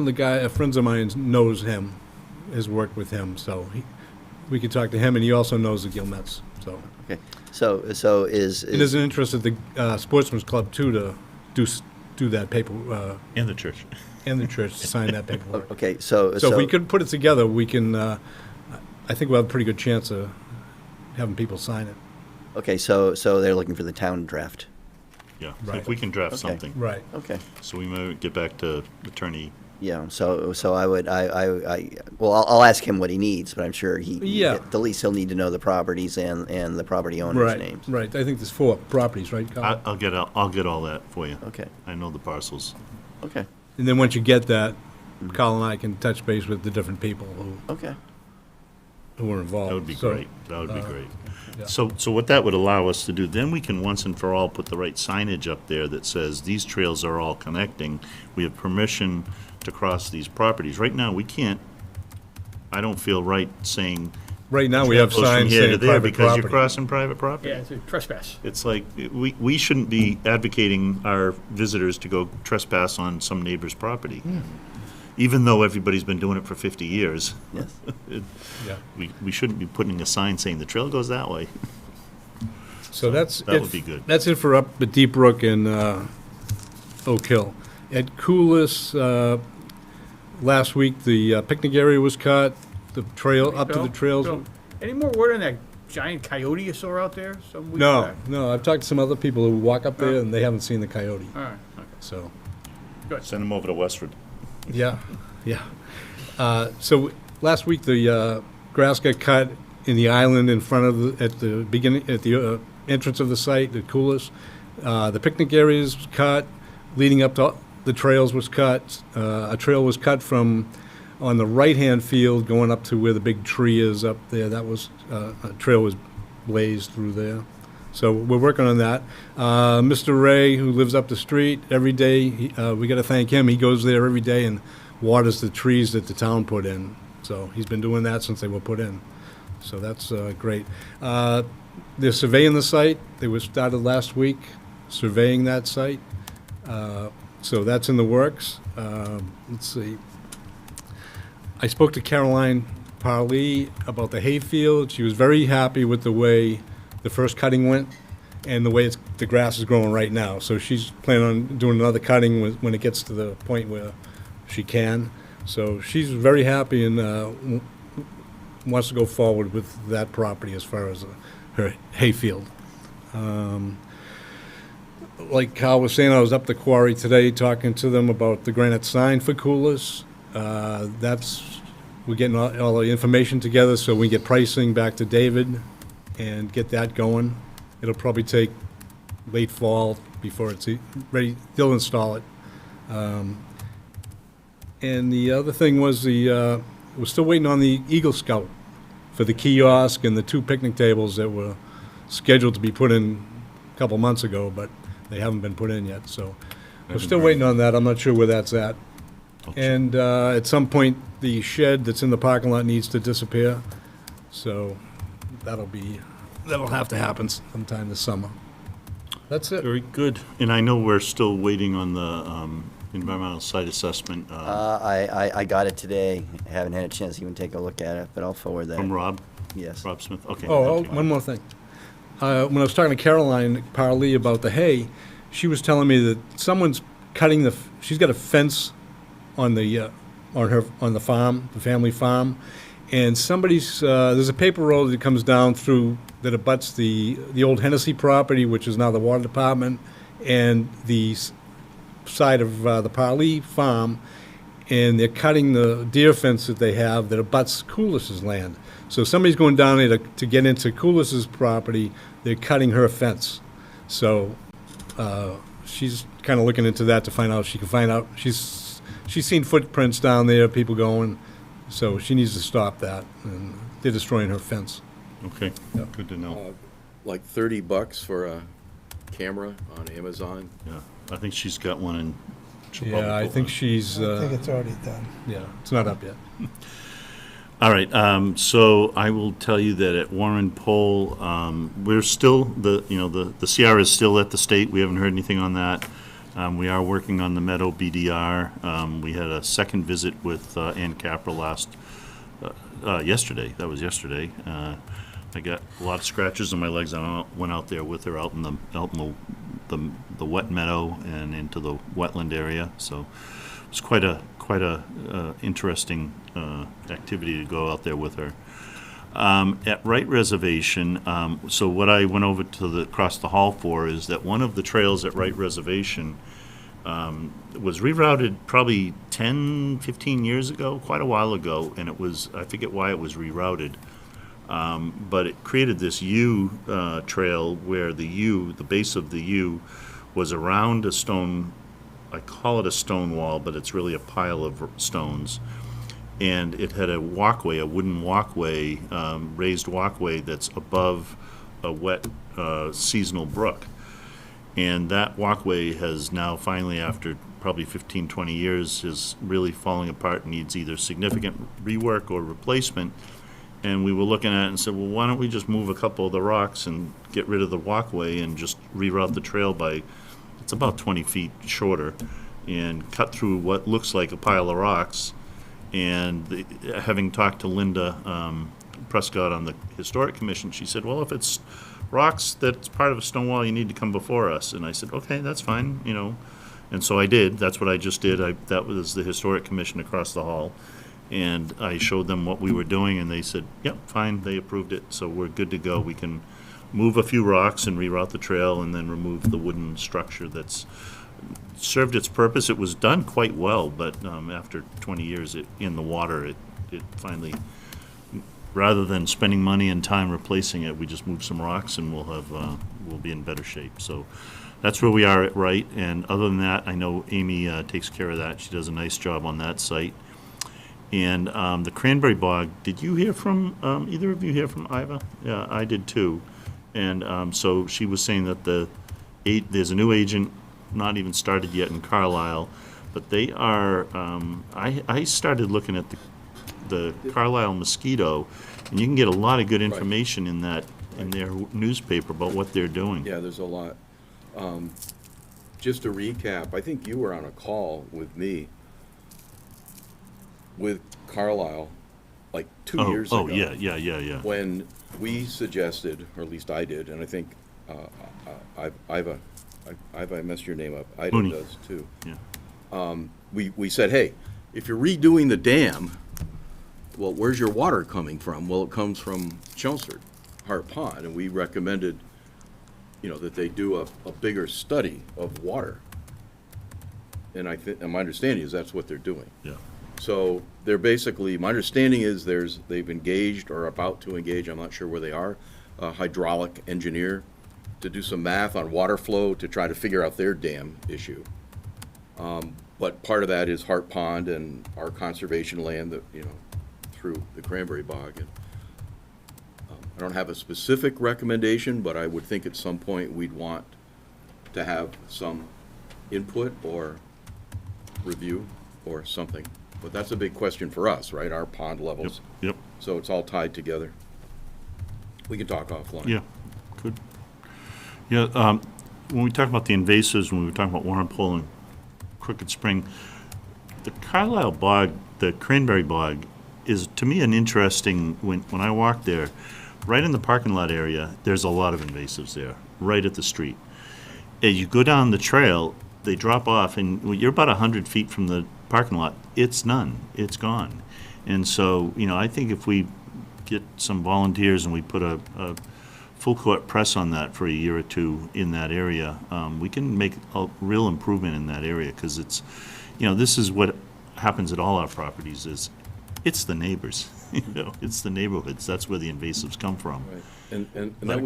the friends of mine knows him, has worked with him, so we can talk to him, and he also knows the Gilmets, so. Okay. So is And there's an interest at the Sportsman's Club too to do that paper, And the church. and the church to sign that paperwork. okay? So So if we could put it together, we can, I think we'll have a pretty good chance of having people sign it. Okay, so they're looking for the town draft. Yeah, Right. if we can draft Okay. something. Right. Okay. So we may get back to Attorney. Yeah. So I'll ask him what he needs, but I'm sure Yeah. at the least he'll need to know the properties and the property owners' Right, names. right. I think there's 4 properties, right, Carl? I'll get all that for you. Okay. I know the parcels. Okay. And then once you get that, Carl and I can touch base with the different people Okay. who are involved. That would be So, great. That would be great. yeah. So what that would allow us to do, then we can once and for all put the right signage up there that says these trails are all connecting. We have permission to cross these properties. Right now, we can't, I don't feel right saying. Right now, we trail have goes from signs here to saying there private because you're property. crossing private property. Yeah, it's a trespass. It's like, we shouldn't be advocating our visitors to go trespass on some neighbor's property. Even though everybody's been doing it for 50 years. Yes. Yeah. We shouldn't be putting a sign saying the trail goes that way. So that's that it. would be good. That's it for up at Deep Brook and Oak Hill. At Coolis, last week, the picnic area was cut, the trail, up to the trails. Bill, any more word on that giant coyote you saw out there some weeks No, back? no, I've talked to some other people who walk up there and they haven't seen the coyote, All right, okay, so. good. Send them over to Westford. Yeah, yeah. So last week, the grass got cut in the island in front of at the beginning, at the entrance of the site, the coolest. The picnic area is cut, leading up to the trails was cut. A trail was cut from on the right-hand field going up to where the big tree is up there. That was, a trail was blazed through there. So we're working on that. Mr. Ray, who lives up the street, every day, we got to thank him. He goes there every day and waters the trees that the town put in. So he's been doing that since they were put in. So that's great. They're surveying the site. They were started last week, surveying that site. So that's in the works. Let's see. I spoke to Caroline Parley about the hayfield. She was very happy with the way the first cutting went and the way the grass is growing right now. So she's planning on doing another cutting when it gets to the point where she can. So she's very happy and wants to go forward with that property as far as her hayfield. Like Kyle was saying, I was up the quarry today talking to them about the granite sign for coolers. We're getting all the information together so we can get pricing back to David and get that going. It'll probably take late fall before it's ready. They'll install it. And the other thing was we're still waiting on the Eagle Scout for the kiosk and the 2 picnic tables that were scheduled to be put in a couple months ago, but they haven't been put in yet. So we're still waiting on that. I'm not sure where that's at. And at some point, the shed that's in the parking lot needs to disappear. So that'll have to happen sometime this summer. That's it. Very good. And I know we're still waiting on the environmental site assessment. I got it today. I haven't had a chance to even take a look at it, but I'll forward that. From Rob? Yes. Rob Smith? Okay. Oh, thank you. one more thing. When I was talking to Caroline Parley about the hay, she was telling me that someone's cutting she's got a fence on the farm, the family farm, and there's a paper road that comes down through that abuts the old Hennessy property, which is now the water department, and the side of the Parley farm, and they're cutting the deer fence that they have that abuts Coolis's land. So somebody's going down there to get into Coolis's property. They're cutting her fence. So she's kind of looking into that to find out. She can find out. She's seen footprints down there, people going. So she needs to stop that. And they're destroying her fence. Okay, Yep. good to know. Like $30 for a camera on Amazon. Yeah, I think she's got one and she'll probably Yeah, I put think one. she's. I think it's already done. Yeah, it's not up yet. All right, so I will tell you that at Warren Poll, we're still, the CR is still at the state. We haven't heard anything on that. We are working on the Meadow BDR. We had a second visit with Ann Capra yesterday. That was yesterday. I got a lot of scratches on my legs. I went out there with her out in the wet meadow and into the wetland area. So it's quite a interesting activity to go out there with her. At Wright Reservation, so what I went over to across the hall for is that one of the trails at Wright Reservation was rerouted probably 10, 15 years ago, quite a while ago, and I forget why it was rerouted. But it created this U trail where the base of the U was around a stone, I call it a stone wall, but it's really a pile of stones. And it had a walkway, a wooden walkway, raised walkway that's above a wet seasonal brook. And that walkway has now finally, after probably 15, 20 years, is really falling apart and needs either significant rework or replacement. And we were looking at it and said, well, why don't we just move a couple of the rocks and get rid of the walkway and just reroute the trail it's about 20 feet shorter, and cut through what looks like a pile of rocks. And having talked to Linda Prescott on the Historic Commission, she said, well, if it's rocks that's part of a stone wall, you need to come before us. And I said, okay, that's fine, And so I did. That's what I just did. That was the Historic Commission across the hall. And I showed them what we were doing, and they said, yep, fine, they approved it, so we're good to go. We can move a few rocks and reroute the trail and then remove the wooden structure that's served its purpose. It was done quite well, but after 20 years in the water, it finally, rather than spending money and time replacing it, we just moved some rocks and we'll be in better shape. So that's where we are at Wright, and other than that, I know Amy takes care of that. She does a nice job on that site. And the Cranberry Bog, did you hear from, either of you hear from Iva? Yeah, I did too. And so she was saying that there's a new agent, not even started yet in Carlisle, but they are, I started looking at the Carlisle Mosquito, and you can get a lot of good information in their newspaper about what they're doing. Yeah, there's a lot. just to recap, I think you were on a call with me with Carlisle, like 2 years ago. Oh, yeah. When we suggested, or at least I did, and I think I messed your name up, Ida Mooney. does too. Yeah. We said, hey, if you're redoing the dam, well, where's your water coming from? Well, it comes from Chelmsford, Hart Pond, and we recommended, that they do a bigger study of water. And and my understanding is that's what they're doing. Yeah. So they're basically, my understanding is they've engaged or about to engage, I'm not sure where they are, a hydraulic engineer to do some math on water flow to try to figure out their dam issue. But part of that is Hart Pond and our conservation land that, through the Cranberry Bog. And I don't have a specific recommendation, but I would think at some point we'd want to have some input or review or something. But that's a big question for us, right? Our pond levels. Yep. So it's all tied together. We can talk offline. Yeah, good. Yeah, when we talk about the invasives, when we were talking about Warrenpole and Crooked Spring, the Carlisle Bog, the Cranberry Bog, is to me an interesting, when I walk there, right in the parking lot area, there's a lot of invasives there, right at the street. As you go down the trail, they drop off, and when you're about 100 feet from the parking lot, it's none, it's gone. And so, I think if we get some volunteers and we put a full court press on that for a year or two in that area, we can make a real improvement in that area, because it's, this is what happens at all our properties is, it's the neighbors, it's the neighborhoods, that's where the invasives come from. Right. And that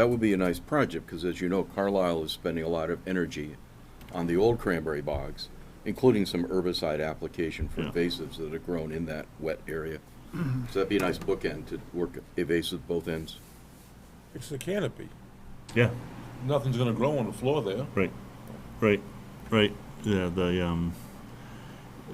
would be a nice project, because as you know, Carlisle is spending a lot of energy on the old cranberry bogs, including some herbicide application for invasives that have grown in that wet area. So that'd be a nice bookend to work invasive both ends. It's the canopy. Yeah. Nothing's gonna grow on the floor there. Right. Yeah,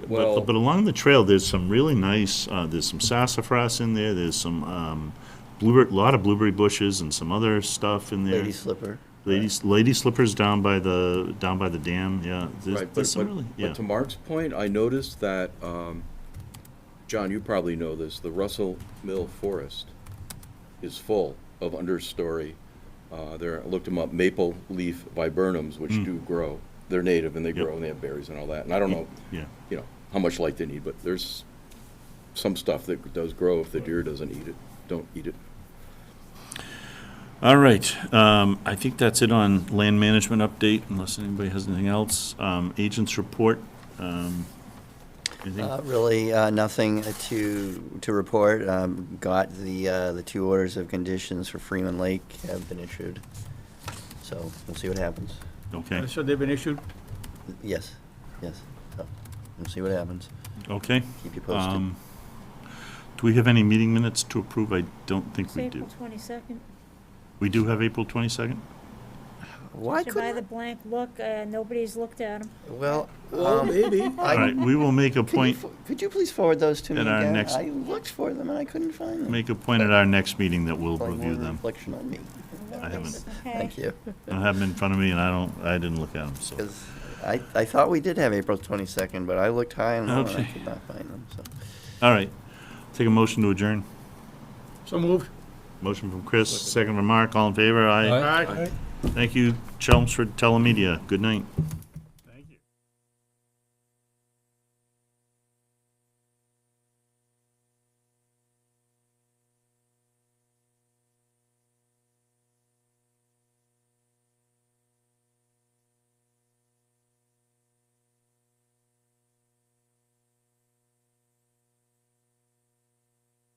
Well- but along the trail, there's some really nice, there's some sassafras in there, there's some blueberry, a lot of blueberry bushes and some other stuff in there. Lady slipper. Lady slippers down by the dam, yeah. Right, There's some but really, yeah. to Mark's point, I noticed that, John, you probably know this, the Russell Mill Forest is full of understory. I looked them up, maple leaf viburnums, which do grow. They're native and they grow and they have berries and all that. And I don't know, Yeah. How much light they need, but there's some stuff that does grow if the deer don't eat it. All right, I think that's it on land management update, unless anybody has anything else. Agents report, anything? Really, nothing to report. Got the 2 orders of conditions for Freeman Lake have been issued. So we'll see what happens. Okay, So they've been issued? Yes. So we'll see what happens. okay. Keep you posted. Do we have any meeting minutes to approve? I don't think we do. April 22nd. We do have April 22nd? Why Should buy couldn't? the blank look, nobody's looked at them. Well, Maybe. All right, we will make a point, Could you please forward those to me At our again? next- I looked for them and I couldn't find them. make a point at our next meeting that we'll Probably review more them. reflection on me. I haven't, Okay. Thank you. I don't have them in front of me, and I didn't look at them, so. Because I thought we did have April 22nd, but I looked high and low and I Okay. could not find them. So. All right, take a motion to adjourn. So moved. Motion from Chris, second from Mark, all in favor? Aye. Aye. Thank you, Chelmsford Telemedia. Good night.